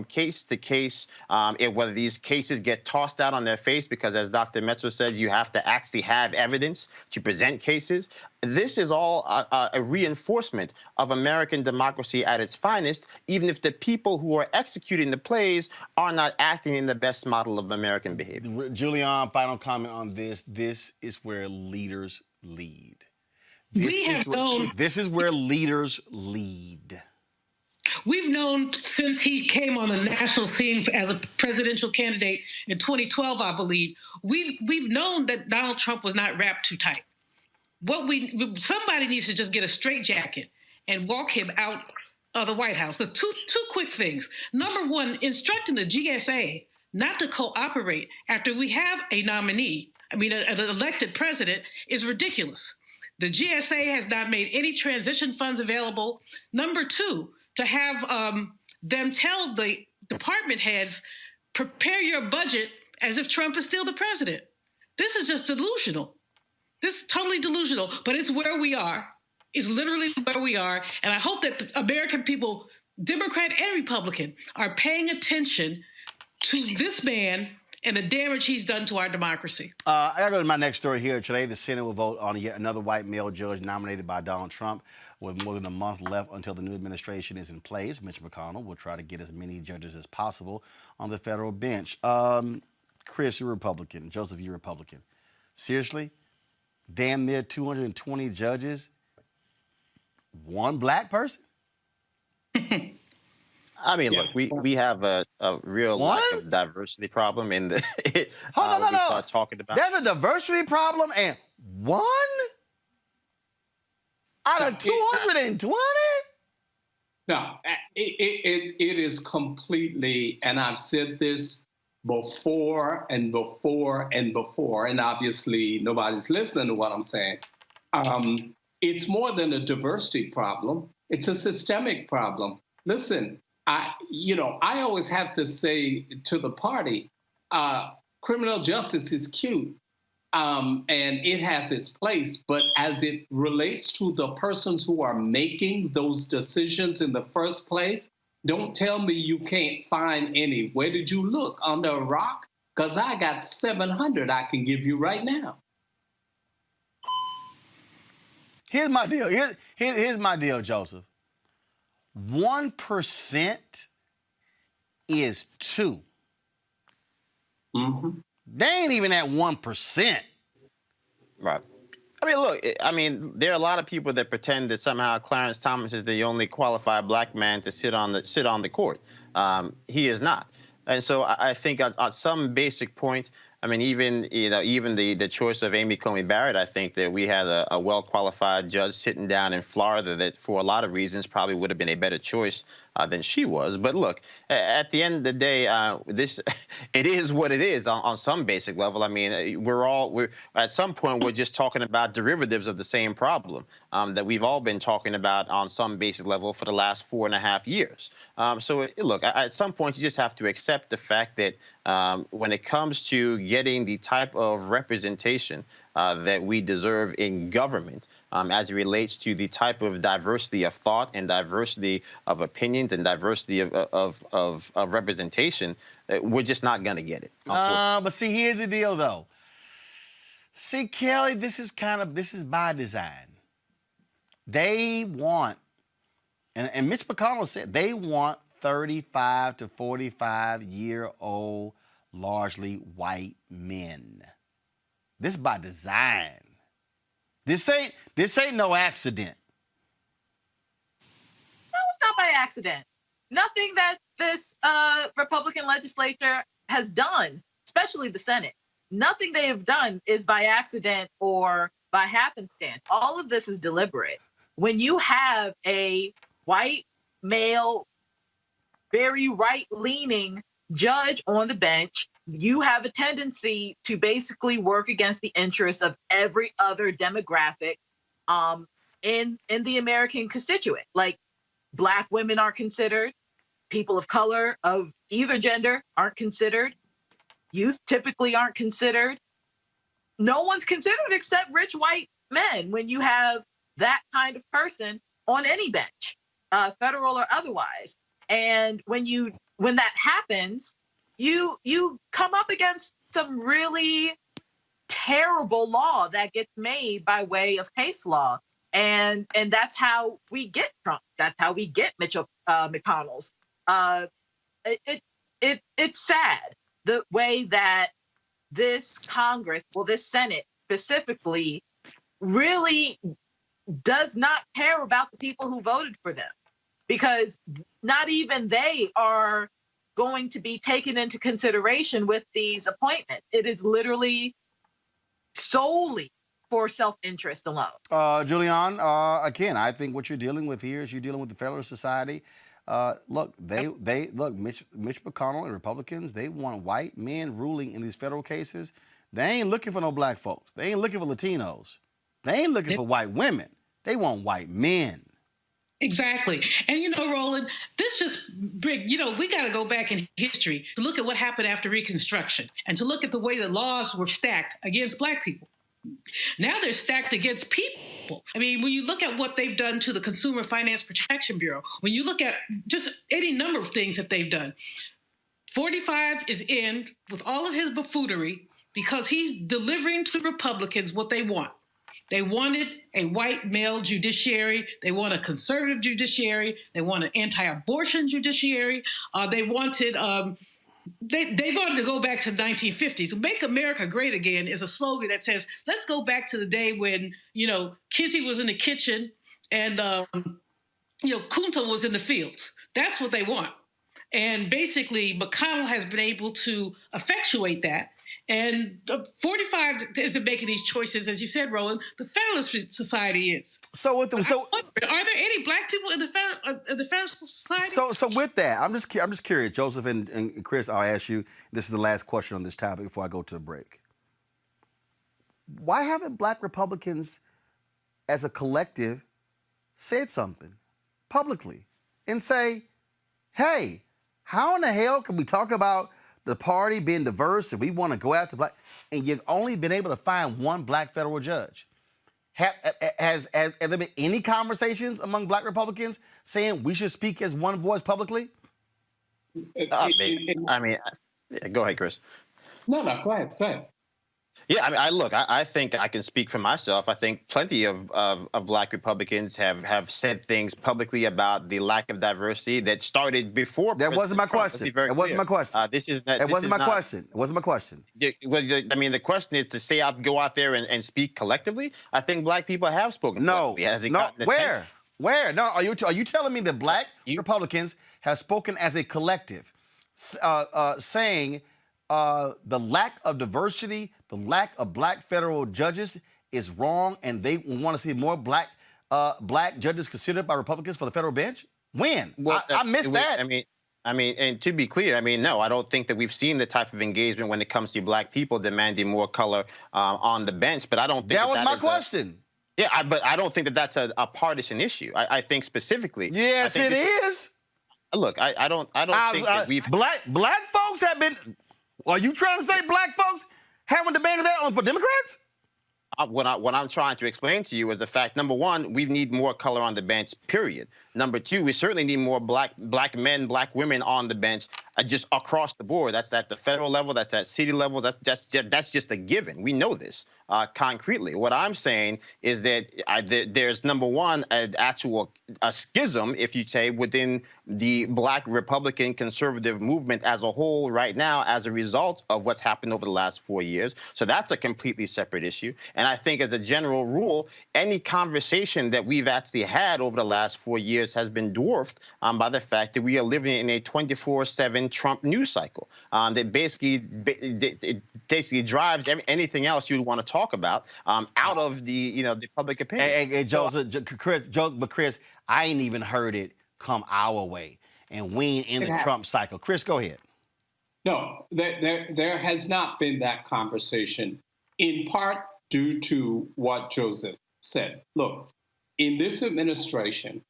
case to case, whether these cases get tossed out on their face, because as Dr. Metzo said, you have to actually have evidence to present cases. This is all a reinforcement of American democracy at its finest, even if the people who are executing the plays are not acting in the best model of American behavior. Julian, final comment on this. This is where leaders lead. This is where leaders lead. We've known since he came on the national scene as a presidential candidate in 2012, I believe, we've known that Donald Trump was not wrapped too tight. Somebody needs to just get a straitjacket and walk him out of the White House. But two quick things. Number one, instructing the GSA not to cooperate after we have a nominee, an elected president, is ridiculous. The GSA has not made any transition funds available. Number two, to have them tell the department heads, prepare your budget as if Trump is still the president. This is just delusional. This is totally delusional, but it's where we are. It's literally where we are. And I hope that the American people, Democrat and Republican, are paying attention to this man and the damage he's done to our democracy. I got to go to my next story here. Today, the Senate will vote on yet another white male judge nominated by Donald Trump. With more than a month left until the new administration is in place, Mitch McConnell will try to get as many judges as possible on the federal bench. Chris, you're Republican. Joseph, you're Republican. Seriously? Damn near 220 judges? One black person? I mean, look, we have a real lack of diversity problem in the start talking about. There's a diversity problem and one? Out of 220? No, it is completely, and I've said this before and before and before, and obviously nobody's listening to what I'm saying. It's more than a diversity problem. It's a systemic problem. Listen, I always have to say to the party, criminal justice is cute. And it has its place, but as it relates to the persons who are making those decisions in the first place, don't tell me you can't find any. Where did you look? Under a rock? Because I got 700 I can give you right now. Here's my deal. Here's my deal, Joseph. 1% is 2. Mm-hmm. They ain't even at 1%. Right. I mean, look, there are a lot of people that pretend that somehow Clarence Thomas is the only qualified black man to sit on the court. He is not. And so I think at some basic point, I mean, even the choice of Amy Coney Barrett, I think that we had a well-qualified judge sitting down in Florida that, for a lot of reasons, probably would have been a better choice than she was. But look, at the end of the day, it is what it is on some basic level. I mean, we're at some point we're just talking about derivatives of the same problem that we've all been talking about on some basic level for the last 4.5 years. So look, at some point you just have to accept the fact that when it comes to getting the type of representation that we deserve in government, as it relates to the type of diversity of thought and diversity of opinions and diversity of representation, we're just not going to get it. But see, here's the deal, though. See, Kelly, this is by design. They want, and Mitch McConnell said, they want 35 to 45-year-old, largely white men. This is by design. This ain't no accident. No, it's not by accident. nothing that this Republican legislature has done, especially the Senate, nothing they have done is by accident or by happenstance. All of this is deliberate. When you have a white male, very right-leaning judge on the bench, you have a tendency to basically work against the interests of every other demographic in the American constituent. Like, Black women aren't considered, people of color of either gender aren't considered, youth typically aren't considered. No one's considered except rich white men when you have that kind of person on any bench, federal or otherwise. And when that happens, you come up against some really terrible law that gets made by way of case law. And that's how we get Trump. That's how we get McConnell's. It's sad the way that this Congress, well, this Senate specifically, really does not care about the people who voted for them, because not even they are going to be taken into consideration with these appointments. It is literally solely for self-interest alone. Julian, again, I think what you're dealing with here is you're dealing with the Federalist Society. Look, Mitch McConnell and Republicans, they want white men ruling in these federal cases. They ain't looking for no Black folks. They ain't looking for Latinos. They ain't looking for white women. They want white men. Exactly. And, Roland, this just, we got to go back in history to look at what happened after Reconstruction and to look at the way the laws were stacked against Black people. Now they're stacked against people. I mean, when you look at what they've done to the Consumer Finance Protection Bureau, when you look at just any number of things that they've done, 45 is in with all of his buffoonery because he's delivering to Republicans what they want. They wanted a white male judiciary. They want a conservative judiciary. They want an anti-abortion judiciary. They wanted to go back to the 1950s. Make America Great Again is a slogan that says, let's go back to the day when, Kizzy was in the kitchen and, Kunta was in the fields. That's what they want. And basically, McConnell has been able to effectuate that. And 45 isn't making these choices, as you said, Roland. The Federalist Society is. Are there any Black people in the Federalist Society? So with that, I'm just curious, Joseph and Chris. I'll ask you. This is the last question on this topic before I go to a break. Why haven't Black Republicans, as a collective, said something publicly and say, "Hey, how in the hell can we talk about the party being diverse and we want to go after Black, and you've only been able to find one Black federal judge"? Has there been any conversations among Black Republicans saying we should speak as one voice publicly? Go ahead, Chris. No, go ahead. Yeah, I think I can speak for myself. I think plenty of Black Republicans have said things publicly about the lack of diversity that started before. That wasn't my question. That wasn't my question. It wasn't my question. It wasn't my question. Well, the question is to go out there and speak collectively. I think Black people have spoken. No, where? No, are you telling me that Black Republicans have spoken as a collective, saying the lack of diversity, the lack of Black federal judges is wrong, and they want to see more Black judges considered by Republicans for the federal bench? When? Well, I missed that. And to be clear, no, I don't think that we've seen the type of engagement when it comes to Black people demanding more color on the bench. But I don't think that was my question. But I don't think that that's a partisan issue. I think specifically. Yes, it is. Look, I don't think that we've Black folks have been. Are you trying to say Black folks haven't demanded that for Democrats? What I'm trying to explain to you is the fact, number one, we need more color on the bench, period. Number two, we certainly need more black men, Black women on the bench, just across the board. That's at the federal level. That's at city levels. That's just a given. We know this concretely. What I'm saying is that there's, number one, a schism, if you say, within the Black Republican conservative movement as a whole right now as a result of what's happened over the last 4 years. So that's a completely separate issue. And I think as a general rule, any conversation that we've actually had over the last 4 years office has been dwarfed by the fact that we are living in a 24/7 Trump news cycle that basically drives anything else you'd want to talk about out of the public opinion. Hey, Chris, I ain't even heard it come our way, and we ain't in the Trump cycle. Chris, go ahead. No, there has not been that conversation, in part due to what Joseph said. Look, in this administration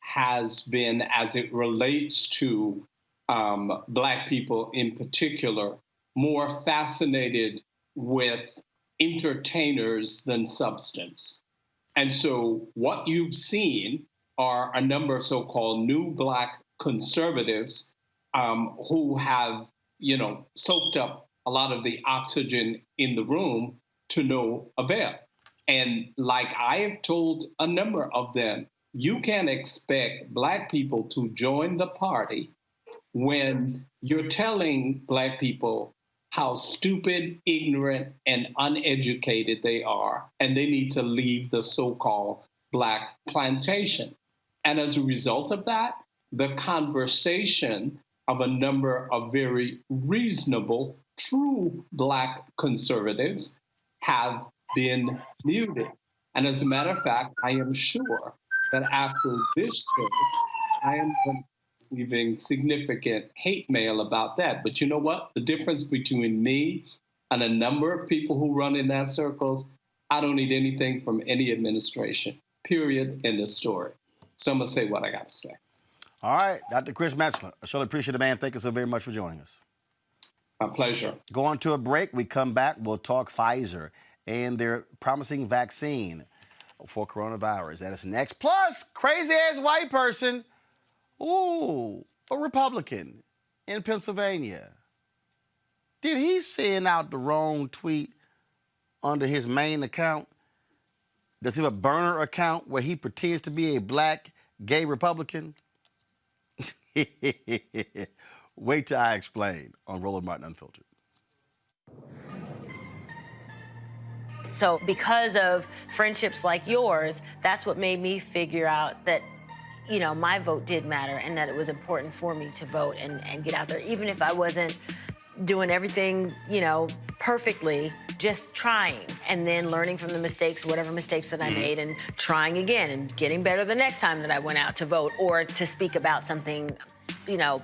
has been, as it relates to Black people in particular, more fascinated with entertainers than substance. And so what you've seen are a number of so-called new Black conservatives who have, soaked up a lot of the oxygen in the room to no avail. And like I have told a number of them, you can't expect Black people to join the party when you're telling Black people how stupid, ignorant, and uneducated they are, and they need to leave the so-called Black plantation. And as a result of that, the conversation of a number of very reasonable, true Black conservatives have been muted. And as a matter of fact, I am sure that after this story, I am going to be receiving significant hate mail about that. But you know what? The difference between me and a number of people who run in that circles, I don't need anything from any administration, period, end of story. So I'm going to say what I got to say. All right, Dr. Chris Metzler, I surely appreciate it, man. Thank you so very much for joining us. My pleasure. Go on to a break. We come back, we'll talk Pfizer and their promising vaccine for coronavirus. That is next. Plus, crazy-ass white person, a Republican in Pennsylvania. Did he send out the wrong tweet under his main account? Does he have a burner account where he pretends to be a Black gay Republican? Wait till I explain on Roland Martin Unfiltered. So because of friendships like yours, that's what made me figure out that, my vote did matter and that it was important for me to vote and get out there, even if I wasn't doing everything, perfectly, just trying and then learning from the mistakes, whatever mistakes that I made, and trying again and getting better the next time that I went out to vote or to speak about something,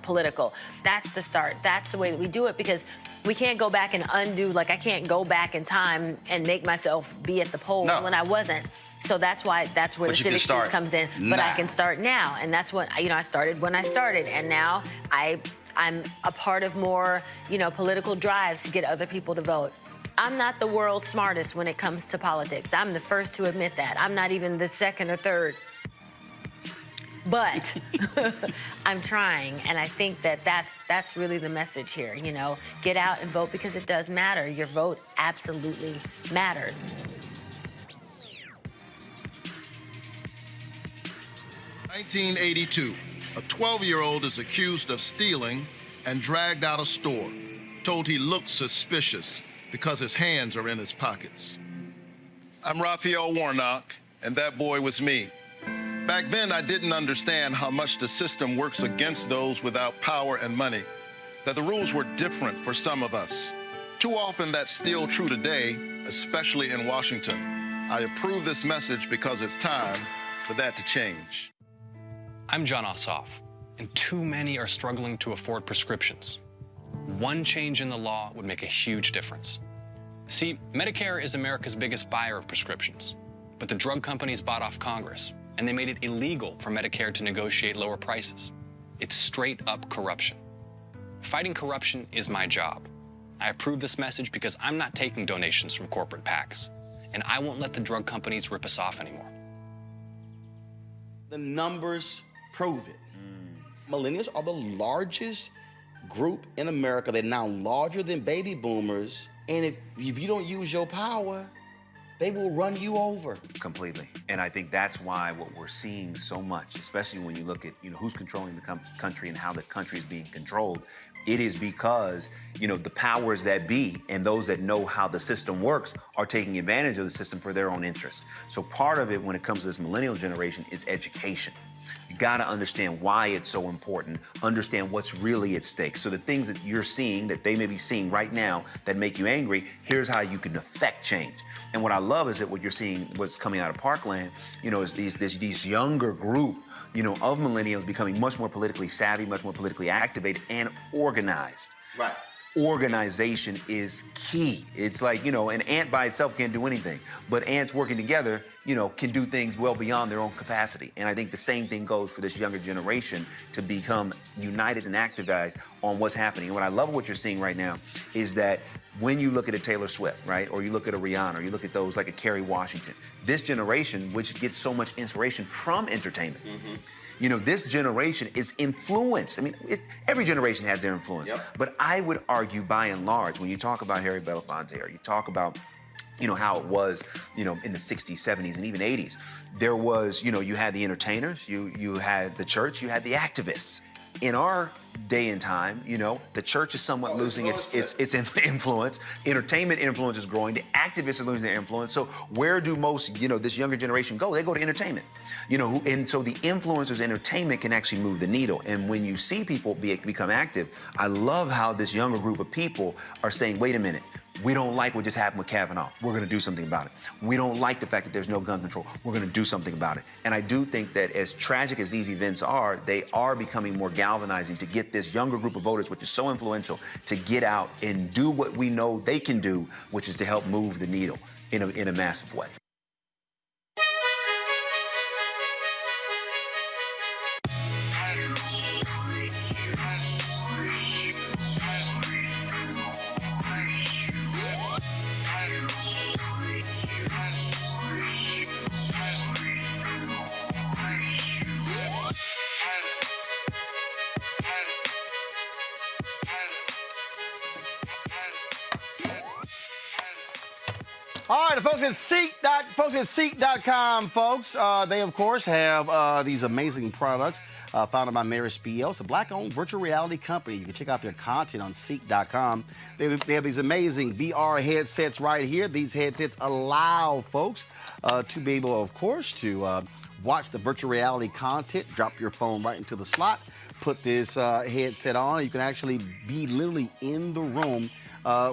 political. That's the start. That's the way that we do it, because we can't go back and undo. Like, I can't go back in time and make myself be at the polls when I wasn't. So that's where the civic piece comes in. But I can start now, and that's what I started when I started, and now I'm a part of more political drives to get other people to vote. I'm not the world's smartest when it comes to politics. I'm the first to admit that. I'm not even the second or third. But I'm trying, and I think that's really the message here. Get out and vote, because it does matter. Your vote absolutely matters. (1982), a 12-year-old is accused of stealing and dragged out of store, told he looked suspicious because his hands are in his pockets. I'm Raphael Warnock, and that boy was me. Back then, I didn't understand how much the system works against those without power and money, that the rules were different for some of us. Too often, that's still true today, especially in Washington. I approve this message because it's time for that to change. I'm John Ossoff, and too many are struggling to afford prescriptions. One change in the law would make a huge difference. See, Medicare is America's biggest buyer of prescriptions, but the drug companies bought off Congress, and they made it illegal for Medicare to negotiate lower prices. It's straight up corruption. Fighting corruption is my job. I approve this message because I'm not taking donations from corporate PACs, and I won't let the drug companies rip us off anymore. The numbers prove it. Millennials are the largest group in America. They're now larger than baby boomers. And if you don't use your power, they will run you over. Completely. And I think that's why what we're seeing so much, especially when you look at, who's controlling the country and how the country is being controlled, it is because, the powers that be and those that know how the system works are taking advantage of the system for their own interests. So part of it when it comes to this millennial generation is education. You got to understand why it's so important, understand what's really at stake. So the things that you're seeing, that they may be seeing right now that make you angry, here's how you can affect change. And what I love is that what you're seeing, what's coming out of Parkland, is these younger group, of millennials becoming much more politically savvy, much more politically activated and organized. Right. Organization is key. It's like, an ant by itself can't do anything, but ants working together, can do things well beyond their own capacity. And I think the same thing goes for this younger generation to become united and activized on what's happening. And what I love what you're seeing right now is that when you look at a Taylor Swift, right, or you look at a Rihanna, or you look at those like a Kerry Washington, this generation, which gets so much inspiration from entertainment, this generation is influenced. I mean, every generation has their influence. Yep. But I would argue, by and large, when you talk about Harry Belafonte, or you talk about, how it was, in the 60s, 70s, and even 80s, there was, you had the entertainers, you had the church, you had the activists. In our day and time, the church is somewhat losing its influence. Entertainment influence is growing. The activists are losing their influence. So where do most, this younger generation go? They go to entertainment. And so the influencers' entertainment can actually move the needle. And when you see people become active, I love how this younger group of people are saying, wait a minute, we don't like what just happened with Kavanaugh. We're going to do something about it. We don't like the fact that there's no gun control. We're going to do something about it. And I do think that as tragic as these events are, they are becoming more galvanizing to get this younger group of voters, which is so influential, to get out and do what we know they can do, which is to help move the needle in a massive way. All right, the folks at Seek.com, folks, they, of course, have these amazing products founded by Mary Spiel. It's a black-owned virtual reality company. You can check out their content on Seek.com. They have these amazing VR headsets right here. These headsets allow folks to be able, of course, to watch the virtual reality content, drop your phone right into the slot, put this headset on. You can actually be literally in the room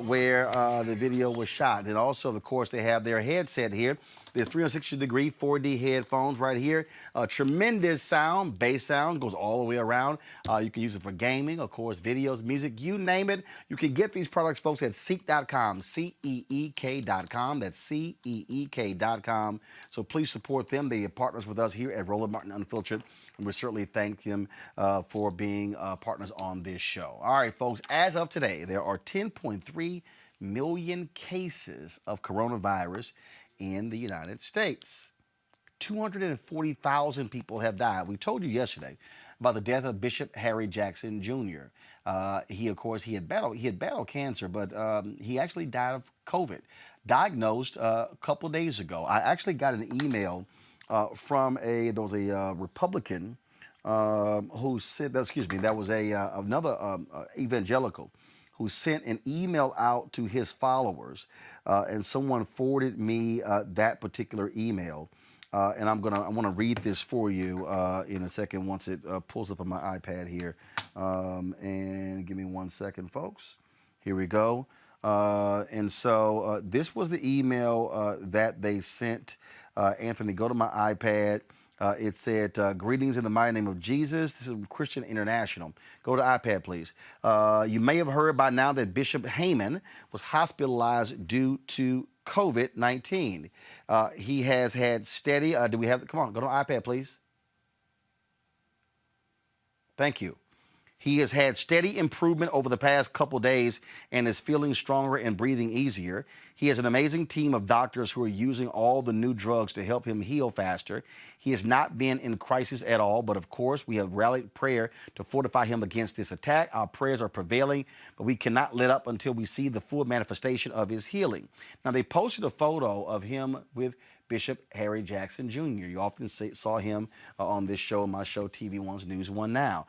where the video was shot. And also, of course, they have their headset here. They're 360-degree 4D headphones right here. Tremendous sound, bass sound, goes all the way around. You can use it for gaming, of course, videos, music, you name it. You can get these products, folks, at Seek.com, CEEK.com. That's CEEK.com. So please support them. They are partners with us here at Roland Martin Unfiltered. And we certainly thank them for being partners on this show. All right, folks, as of today, there are 10.3 million cases of coronavirus in the United States. 240,000 people have died. We told you yesterday about the death of Bishop Harry Jackson Jr. He, of course, he had battled cancer, but he actually died of COVID, diagnosed a couple days ago. I actually got an email from there was a Republican who said, that was another evangelical who sent an email out to his followers, and someone forwarded me that particular email. And I want to read this for you in a second once it pulls up on my iPad here. And give me 1 second, folks. Here we go. And so this was the email that they sent. Anthony, go to my iPad. It said, greetings in the mighty name of Jesus. This is Christian International. Go to iPad, please. You may have heard by now that Bishop Heyman was hospitalized due to COVID-19. He has had steady, come on, go to iPad, please. Thank you. He has had steady improvement over the past couple days and is feeling stronger and breathing easier. He has an amazing team of doctors who are using all the new drugs to help him heal faster. He has not been in crisis at all, but of course, we have rallied prayer to fortify him against this attack. Our prayers are prevailing, but we cannot let up until we see the full manifestation of his healing. Now, they posted a photo of him with Bishop Harry Jackson Jr. You often saw him on this show, my show, TV One's News One Now.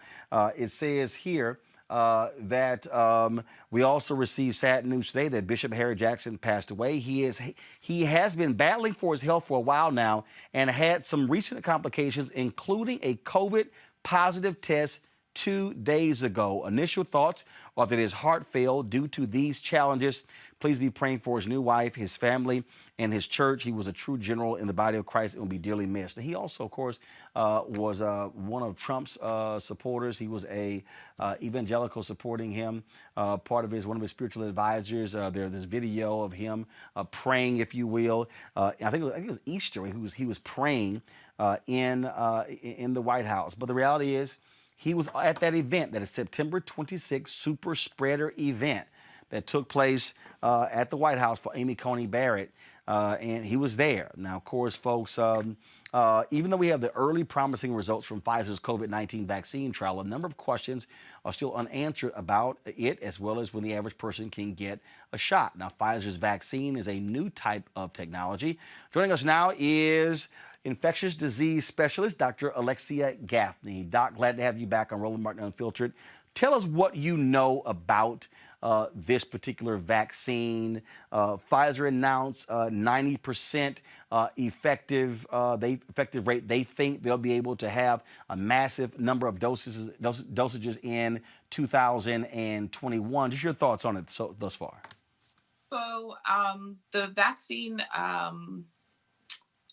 It says here that we also received sad news today that Bishop Harry Jackson passed away. He has been battling for his health for a while now and had some recent complications, including a COVID positive test 2 days ago. Initial thoughts are that his heart failed due to these challenges. Please be praying for his new wife, his family, and his church. He was a true general in the body of Christ and will be dearly missed. And he also, of course, was one of Trump's supporters. He was a evangelical supporting him. One of his spiritual advisors. There's this video of him praying, if you will. I think it was Easter. He was praying in the White House. But the reality is, he was at that event, that is September 26th super spreader event that took place at the White House for Amy Coney Barrett, and he was there. Now, of course, folks, even though we have the early promising results from Pfizer's COVID-19 vaccine trial, a number of questions are still unanswered about it, as well as when the average person can get a shot. Now, Pfizer's vaccine is a new type of technology. Joining us now is infectious disease specialist, Dr. Alexia Gaffney. Doc, glad to have you back on Roland Martin Unfiltered. Tell us what you know about this particular vaccine. Pfizer announced 90% effective rate. They think they'll be able to have a massive number of dosages in 2021. Just your thoughts on it thus far. So the vaccine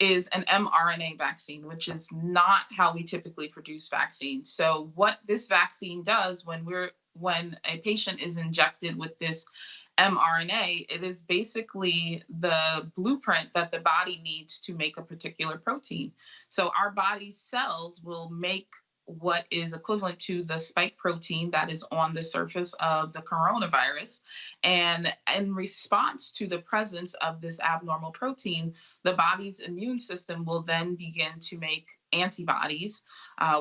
is an mRNA vaccine, which is not how we typically produce vaccines. So what this vaccine does when a patient is injected with this mRNA, it is basically the blueprint that the body needs to make a particular protein. So our body's cells will make what is equivalent to the spike protein that is on the surface of the coronavirus. And in response to the presence of this abnormal protein, the body's immune system will then begin to make antibodies,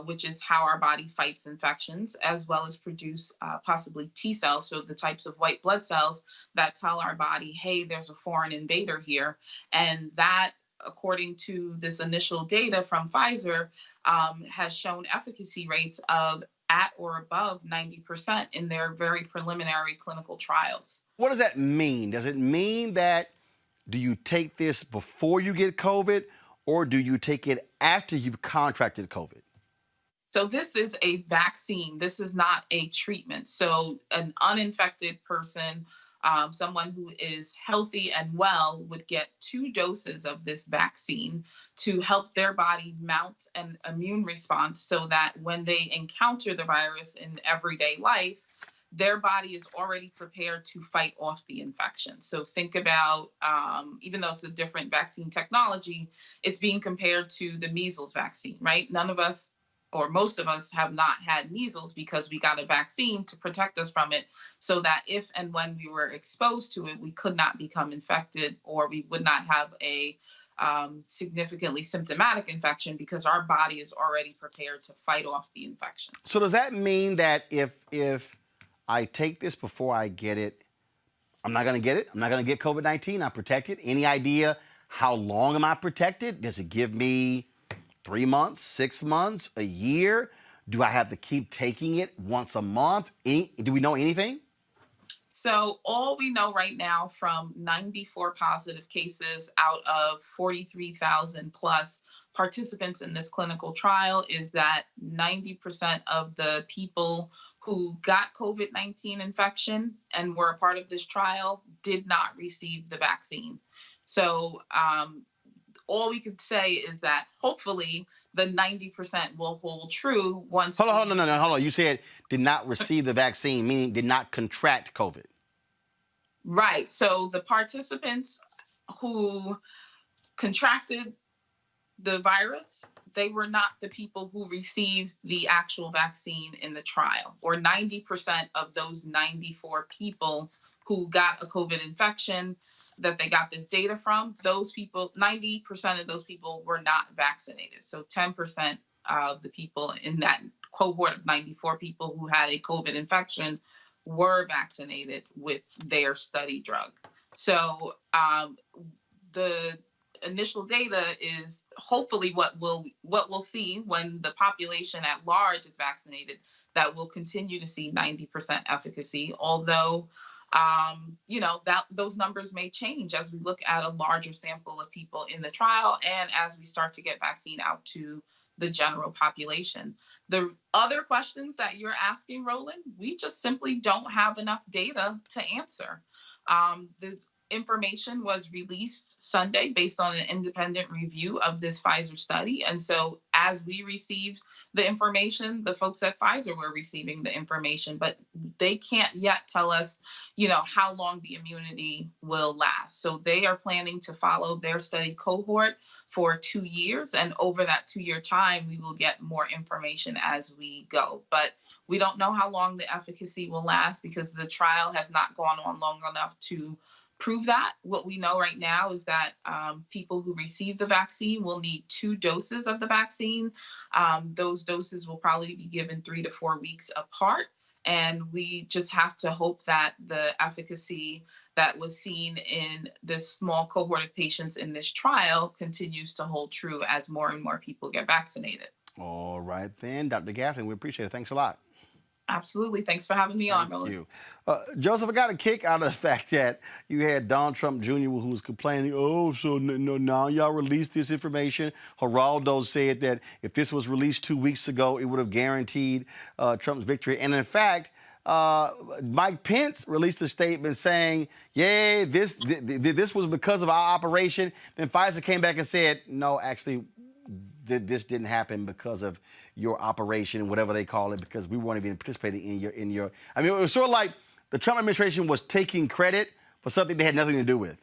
which is how our body fights infections, as well as produce possibly T cells, so the types of white blood cells that tell our body, hey, there's a foreign invader here. And that, according to this initial data from Pfizer, has shown efficacy rates of at or above 90% in their very preliminary clinical trials. What does that mean? Does it mean that do you take this before you get COVID, or do you take it after you've contracted COVID? So this is a vaccine. This is not a treatment. So an uninfected person, someone who is healthy and well, would get 2 doses of this vaccine to help their body mount an immune response so that when they encounter the virus in everyday life, their body is already prepared to fight off the infection. So think about, even though it's a different vaccine technology, it's being compared to the measles vaccine, right? None of us, or most of us, have not had measles because we got a vaccine to protect us from it, so that if and when we were exposed to it, we could not become infected, or we would not have a significantly symptomatic infection because our body is already prepared to fight off the infection. So does that mean that if I take this before I get it, I'm not going to get it? I'm not going to get COVID-19? I'm protected? Any idea how long am I protected? Does it give me 3 months, 6 months, a year? Do I have to keep taking it once a month? Do we know anything? So all we know right now from 94 positive cases out of 43,000 plus participants in this clinical trial is that 90% of the people who got COVID-19 infection and were a part of this trial did not receive the vaccine. So all we could say is that hopefully the 90% will hold true once. Hold on. You said did not receive the vaccine, meaning did not contract COVID. Right. So the participants who contracted the virus they were not the people who received the actual vaccine in the trial, or 90% of those 94 people who got a COVID infection that they got this data from, those people, 90% of those people were not vaccinated. So 10% of the people in that cohort of 94 people who had a COVID infection were vaccinated with their study drug. So the initial data is hopefully what we'll see when the population at large is vaccinated, that we'll continue to see 90% efficacy, although that those numbers may change as we look at a larger sample of people in the trial and as we start to get vaccine out to the general population. The other questions that you're asking, Roland, we just simply don't have enough data to answer. The information was released Sunday based on an independent review of this Pfizer study. And so as we received the information, the folks at Pfizer were receiving the information, but they can't yet tell us, how long the immunity will last. So they are planning to follow their study cohort for 2 years. And over that 2-year time, we will get more information as we go. But we don't know how long the efficacy will last because the trial has not gone on long enough to prove that. What we know right now is that people who receive the vaccine will need 2 doses of the vaccine. Those doses will probably be given 3 to 4 weeks apart. And we just have to hope that the efficacy that was seen in this small cohort of patients in this trial continues to hold true as more and more people get vaccinated. All right, then. Dr. Gaffney, we appreciate it. Thanks a lot. Absolutely. Thanks for having me on, Roland. Thank you. Joseph, I got a kick out of the fact that you had Donald Trump Jr. who was complaining, so now y'all released this information. Geraldo said that if this was released 2 weeks ago, it would have guaranteed Trump's victory. And in fact, Mike Pence released a statement saying, yeah, this was because of our operation. Then Pfizer came back and said, no, actually, this didn't happen because of your operation, whatever they call it, because we weren't even participating in your. I mean, it was sort of like the Trump administration was taking credit for something they had nothing to do with.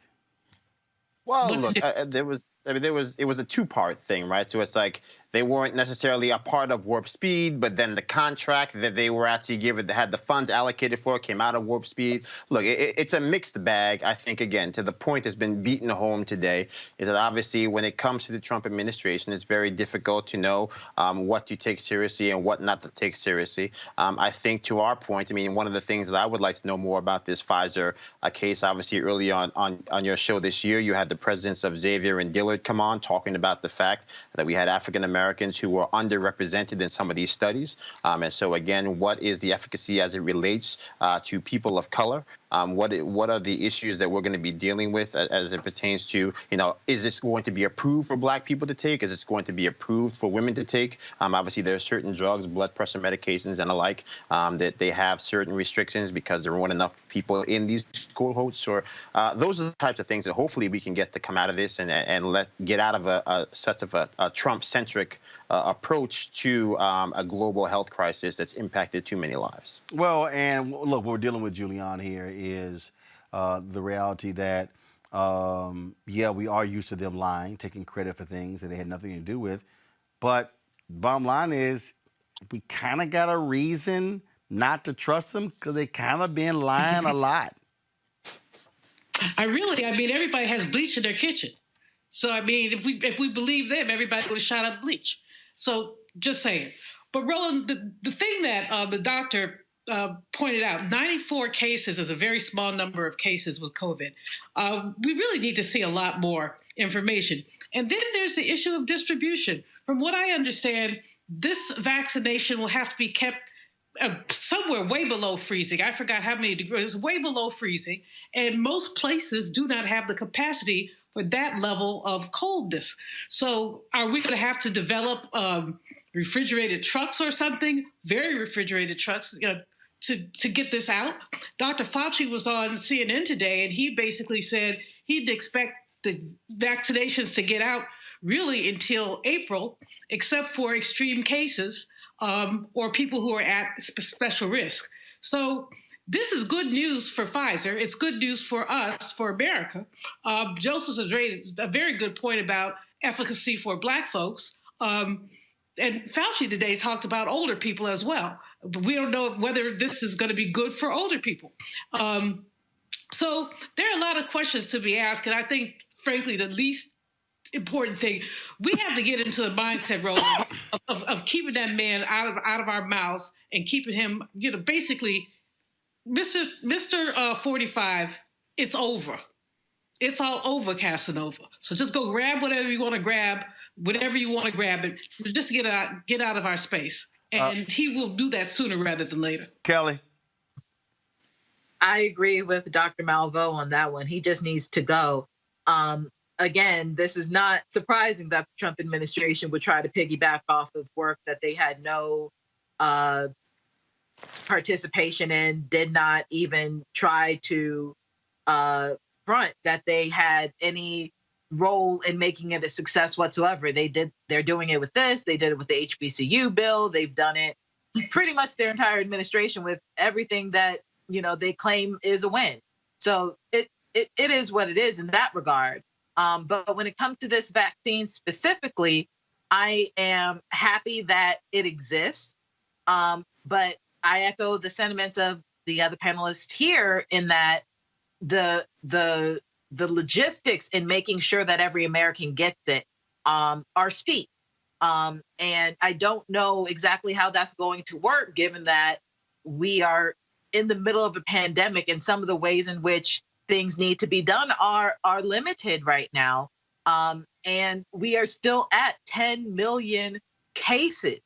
Well, look, it was a 2-part thing, right? So it's like they weren't necessarily a part of Warp Speed, but then the contract that they were actually given, that had the funds allocated for, came out of Warp Speed. Look, it's a mixed bag. I think, again, to the point that's been beaten home today, is that obviously when it comes to the Trump administration, it's very difficult to know what to take seriously and what not to take seriously. I think to our point, I mean, one of the things that I would like to know more about this Pfizer case, obviously early on your show this year, you had the presidents of Xavier and Dillard come on talking about the fact that we had African-Americans who were underrepresented in some of these studies. And so, again, what is the efficacy as it relates to people of color? What are the issues that we're going to be dealing with as it pertains to, is this going to be approved for Black people to take? Is this going to be approved for women to take? Obviously, there are certain drugs, blood pressure medications and the like, that they have certain restrictions because there weren't enough people in these cohorts. Or those are the types of things that hopefully we can get to come out of this and get out of such of a Trump-centric approach to a global health crisis that's impacted too many lives. Well, and look, what we're dealing with, Julian, here is the reality that, we are used to them lying, taking credit for things that they had nothing to do with. But bottom line is we kind of got a reason not to trust them because they kind of been lying a lot. I mean, everybody has bleach in their kitchen. So, I mean, if we believe them, everybody would have shot up bleach. So, just saying. But, Roland, the thing that the doctor pointed out, 94 cases is a very small number of cases with COVID. We really need to see a lot more information. And then there's the issue of distribution. From what I understand, this vaccination will have to be kept somewhere way below freezing. I forgot how many degrees. It's way below freezing. And most places do not have the capacity for that level of coldness. So are we going to have to develop refrigerated trucks or something, very refrigerated trucks, to get this out? Dr. Fauci was on CNN today, and he basically said he'd expect the vaccinations to get out really until April, except for extreme cases or people who are at special risk. So this is good news for Pfizer. It's good news for us, for America. Joseph has raised a very good point about efficacy for Black folks. And Fauci today talked about older people as well. But we don't know whether this is going to be good for older people. So there are a lot of questions to be asked. And I think, frankly, the least important thing, we have to get into the mindset, Roland, of keeping that man out of our mouths and keeping him, basically, Mr. 45, it's over. It's all over, Casanova. So just go grab whatever you want to grab, and just get out of our space. And he will do that sooner rather than later. Kelly? I agree with Dr. Malveaux on that one. He just needs to go. Again, this is not surprising that the Trump administration would try to piggyback off of work that they had no participation in, did not even try to front that they had any role in making it a success whatsoever. They're doing it with this. They did it with the HBCU bill. They've done it pretty much their entire administration with everything that, they claim is a win. So it is what it is in that regard. But when it comes to this vaccine specifically, I am happy that it exists. But I echo the sentiments of the other panelists here in that the logistics in making sure that every American gets it are steep. And I don't know exactly how that's going to work, given that we are in the middle of a pandemic and some of the ways in which things need to be done are limited right now. And we are still at 10 million cases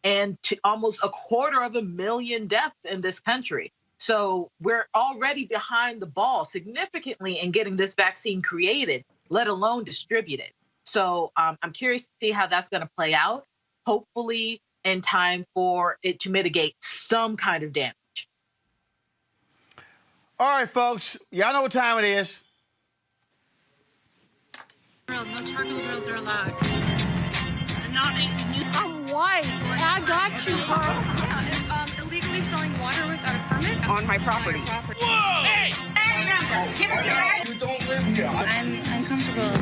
and to almost 250,000 deaths in this country. So we're already behind the ball significantly in getting this vaccine created, let alone distributed. So I'm curious to see how that's going to play out, hopefully in time for it to mitigate some kind of damage. All right, folks, y'all know what time it is. No charcoal grills are allowed. I'm white. I got you, Carl. Illegally selling water without a permit on my property. Whoa! Hey! You don't live here. I'm uncomfortable.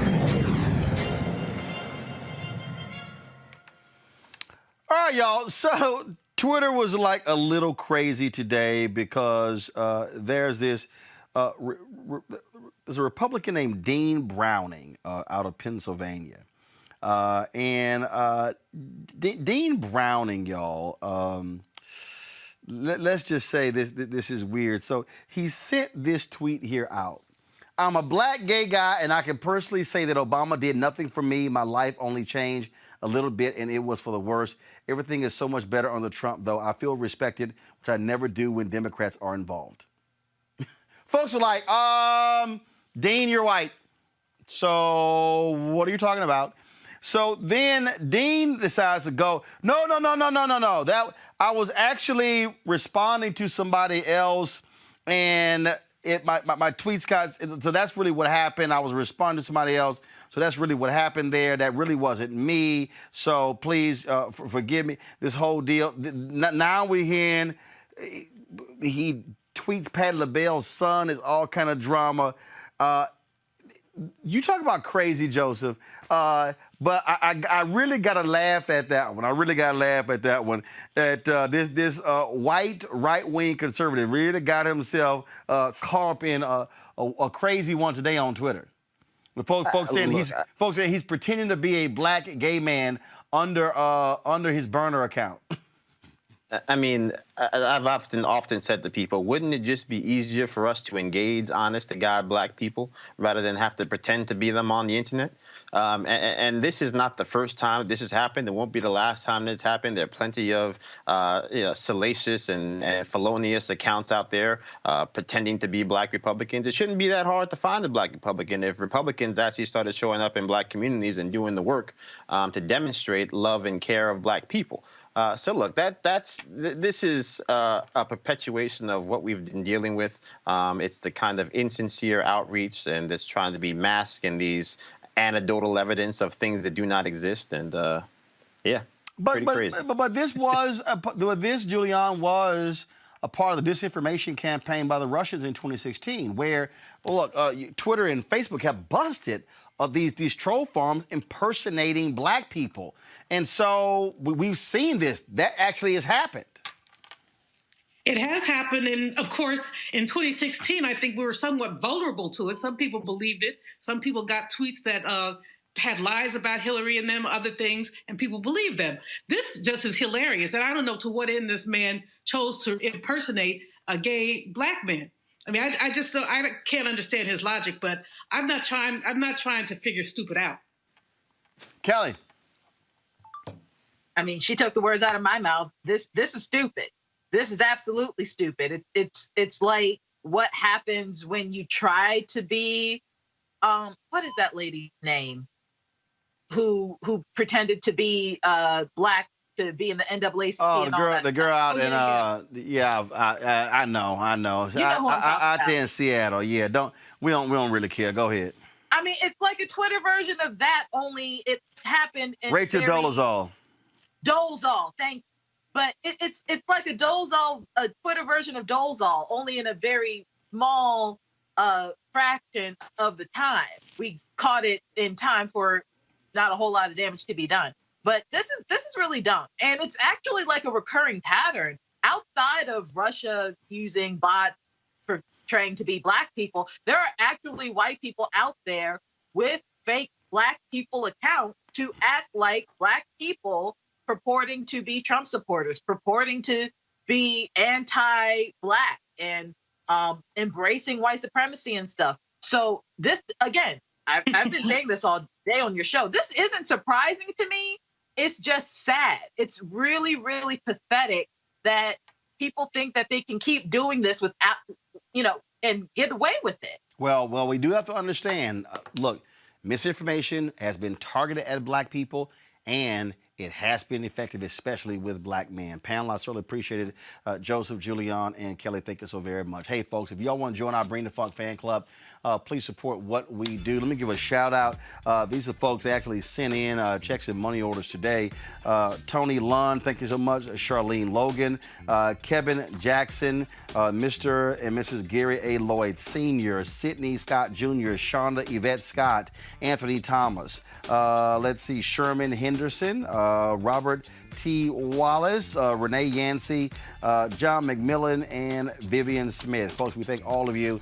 All right, y'all. So Twitter was like a little crazy today because there's this there's a Republican named Dean Browning out of Pennsylvania. Dean Browning, y'all, let's just say this is weird. So he sent this tweet here out. I'm a black gay guy, and I can personally say that Obama did nothing for me. My life only changed a little bit, and it was for the worse. Everything is so much better under Trump, though. I feel respected, which I never do when Democrats are involved. Folks are like, Dean, you're white. So what are you talking about? So then Dean decides to go, no. That I was actually responding to somebody else, and my tweets got, so that's really what happened. I was responding to somebody else. So that's really what happened there. That really wasn't me. So please forgive me. This whole deal. Now we're hearing he tweets Patti LaBelle's son. Is all kind of drama. You talk about crazy, Joseph. But I really got to laugh at that one. I really got to laugh at that one. That this white right-wing conservative really got himself caught up in a crazy one today on Twitter. Folks saying he's pretending to be a black gay man under his burner account. I mean, I've often said to people, wouldn't it just be easier for us to engage honest-to-God black people rather than have to pretend to be them on the internet? And this is not the first time this has happened. It won't be the last time that's happened. There are plenty of salacious and felonious accounts out there pretending to be black Republicans. It shouldn't be that hard to find a black Republican if Republicans actually started showing up in black communities and doing the work to demonstrate love and care of black people. So look, this is a perpetuation of what we've been dealing with. It's the kind of insincere outreach and that's trying to be masked in these anecdotal evidence of things that do not exist. And yeah, pretty crazy. But this was, this, Julian, was a part of the disinformation campaign by the Russians in 2016, where, well, look, Twitter and Facebook have busted these troll farms impersonating black people. And so we've seen this. That actually has happened. It has happened, and of course, in 2016, I think we were somewhat vulnerable to it. Some people believed it. Some people got tweets that had lies about Hillary and them, other things, and people believed them. This just is hilarious, and I don't know to what end this man chose to impersonate a gay black man. I mean, I can't understand his logic, but I'm not trying to figure stupid out. Kelly. I mean, she took the words out of my mouth. This is stupid. This is absolutely stupid. It's like what happens when you try to be, what is that lady's name? Who pretended to be black to be in the NAACP? Oh, the girl out in I know. You know who I'm talking out about. there in Seattle. Yeah, we don't really care. Go ahead. I mean, it's like a Twitter version of that, only it happened in Rachel Dolezal. Dolezal, thank you. But it's like a Twitter version of Dolezal, only in a very small fraction of the time. We caught it in time for not a whole lot of damage to be done. But this is really dumb. And it's actually like a recurring pattern outside of Russia using bots portraying to be black people. There are actually white people out there with fake black people accounts to act like black people, purporting to be Trump supporters, purporting to be anti-black and embracing white supremacy and stuff. So this, again, I've been saying this all day on your show. This isn't surprising to me. It's just sad. It's really, really pathetic that people think that they can keep doing this without, and get away with it. Well, we do have to understand, look, misinformation has been targeted at black people, and it has been effective, especially with black men. Panel, I certainly appreciate it. Joseph, Julian, and Kelly, thank you so very much. Hey, folks, if y'all want to join our Bring the Funk fan club, please support what we do. Let me give a shout out. These are folks that actually sent in checks and money orders today. Tony Lund, thank you so much. Charlene Logan, Kevin Jackson, Mr. and Mrs. Gary A. Lloyd Sr., Sidney Scott Jr., Shonda Yvette Scott, Anthony Thomas. Let's see, Sherman Henderson, Robert T. Wallace, Renee Yancey, John McMillan, and Vivian Smith. Folks, we thank all of you.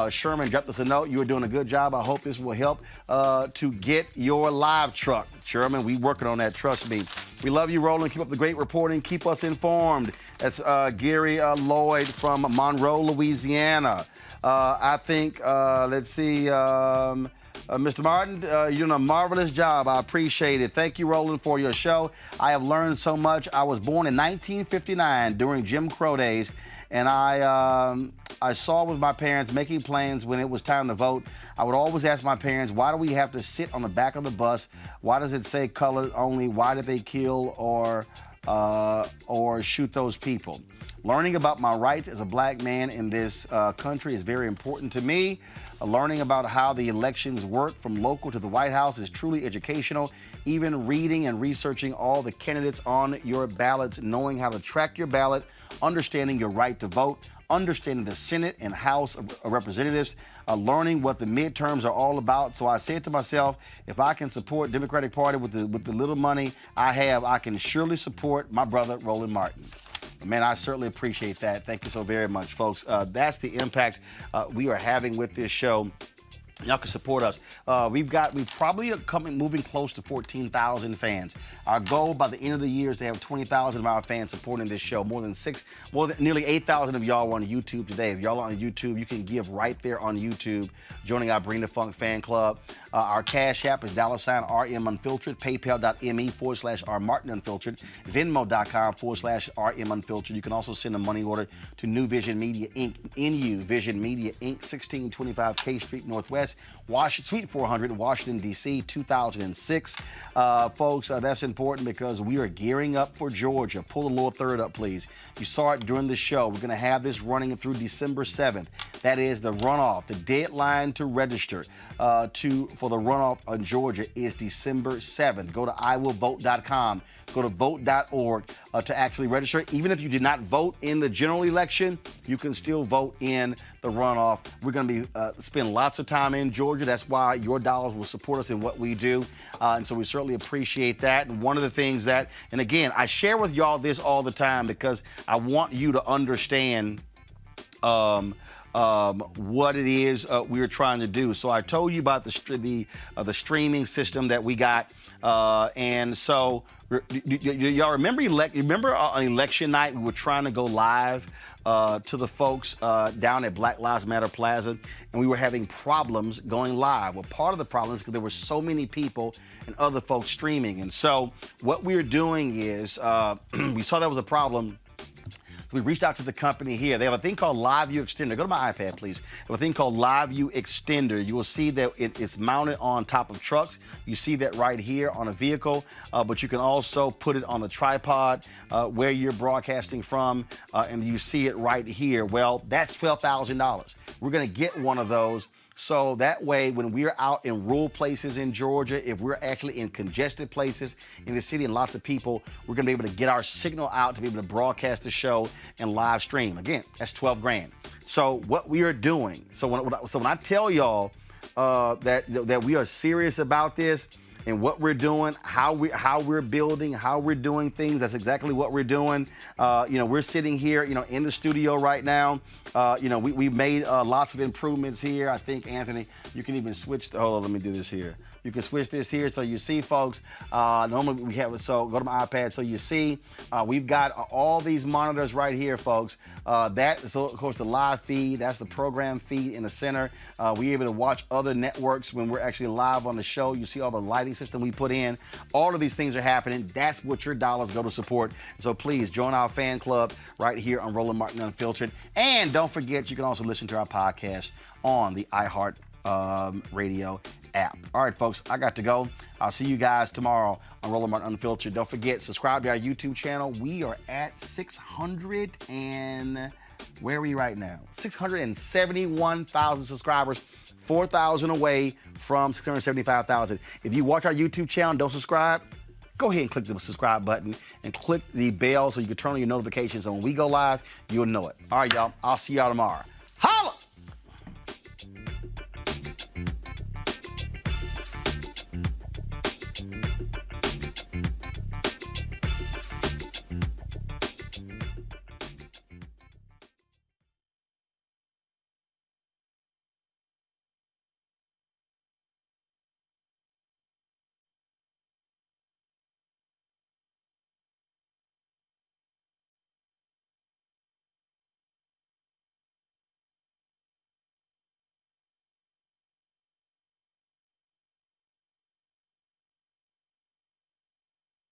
Sherman dropped us a note. You are doing a good job. I hope this will help to get your live truck. Sherman, we working on that, trust me. We love you, Roland. Keep up the great reporting. Keep us informed. That's Gary Lloyd from Monroe, Louisiana. I think, let's see, Mr. Martin, you're doing a marvelous job. I appreciate it. Thank you, Roland, for your show. I have learned so much. I was born in 1959 during Jim Crow days, and I saw with my parents making plans when it was time to vote. I would always ask my parents, why do we have to sit on the back of the bus? Why does it say colored only? Why did they kill or shoot those people? Learning about my rights as a black man in this country is very important to me. Learning about how the elections work from local to the White House is truly educational. Even reading and researching all the candidates on your ballots, knowing how to track your ballot, understanding your right to vote, understanding the Senate and House of Representatives, learning what the midterms are all about. So I said to myself, if I can support Democratic Party with the little money I have, I can surely support my brother, Roland Martin. Man, I certainly appreciate that. Thank you so very much, folks. That's the impact we are having with this show. Y'all can support us. We probably are moving close to 14,000 fans. Our goal by the end of the year is to have 20,000 of our fans supporting this show. Nearly 8,000 of y'all are on YouTube today. If y'all are on YouTube, you can give right there on YouTube, joining our Bring the Funk fan club. Our Cash App is $RM Unfiltered, PayPal.me/R Martin Unfiltered, Venmo.com/RM Unfiltered. You can also send a money order to New Vision Media Inc., NU Vision Media Inc., 1625 K Street Northwest, Suite 400, Washington, D.C., 2006. Folks, that's important because we are gearing up for Georgia. Pull the lower third up, please. You saw it during the show. We're going to have this running through December 7th. That is the runoff. The deadline to register for the runoff in Georgia is December 7th. Go to iwillvote.com. Go to vote.org to actually register. Even if you did not vote in the general election, you can still vote in the runoff. We're going to be spend lots of time in Georgia. That's why your dollars will support us in what we do. And so we certainly appreciate that. And one of the things that, and again, I share with y'all this all the time because I want you to understand what it is we're trying to do. So I told you about the streaming system that we got. And so y'all remember on election night, we were trying to go live to the folks down at Black Lives Matter Plaza, and we were having problems going live. Well, part of the problem is because there were so many people and other folks streaming. And so what we're doing is we saw that was a problem. We reached out to the company here. They have a thing called LiveView Extender. Go to my iPad, please. They have a thing called LiveView Extender. You will see that it's mounted on top of trucks. You see that right here on a vehicle, but you can also put it on the tripod where you're broadcasting from, and you see it right here. Well, that's $12,000. We're going to get one of those. So that way, when we're out in rural places in Georgia, if we're actually in congested places in the city and lots of people, we're going to be able to get our signal out to be able to broadcast the show and live stream. Again, that's $12,000. So what we are doing, so when I tell y'all that we are serious about this and what we're doing, how we're building, how we're doing things, that's exactly what we're doing. We're sitting here, in the studio right now. We've made lots of improvements here. I think, Anthony, you can even switch. Hold on, let me do this here. You can switch this here so you see, folks. Normally we have it, so go to my iPad so you see. We've got all these monitors right here, folks. That is, of course, the live feed. That's the program feed in the center. We're able to watch other networks when we're actually live on the show. You see all the lighting system we put in. All of these things are happening. That's what your dollars go to support. So please join our fan club right here on Roland Martin Unfiltered. And don't forget, you can also listen to our podcast on the iHeart Radio app. All right, folks, I got to go. I'll see you guys tomorrow on Roland Martin Unfiltered. Don't forget, subscribe to our YouTube channel. We are at 600 and where are we right now? 671,000 subscribers, 4,000 away from 675,000. If you watch our YouTube channel and don't subscribe, go ahead and click the subscribe button and click the bell so you can turn on your notifications. And when we go live, you'll know it. All right, y'all. I'll see y'all tomorrow.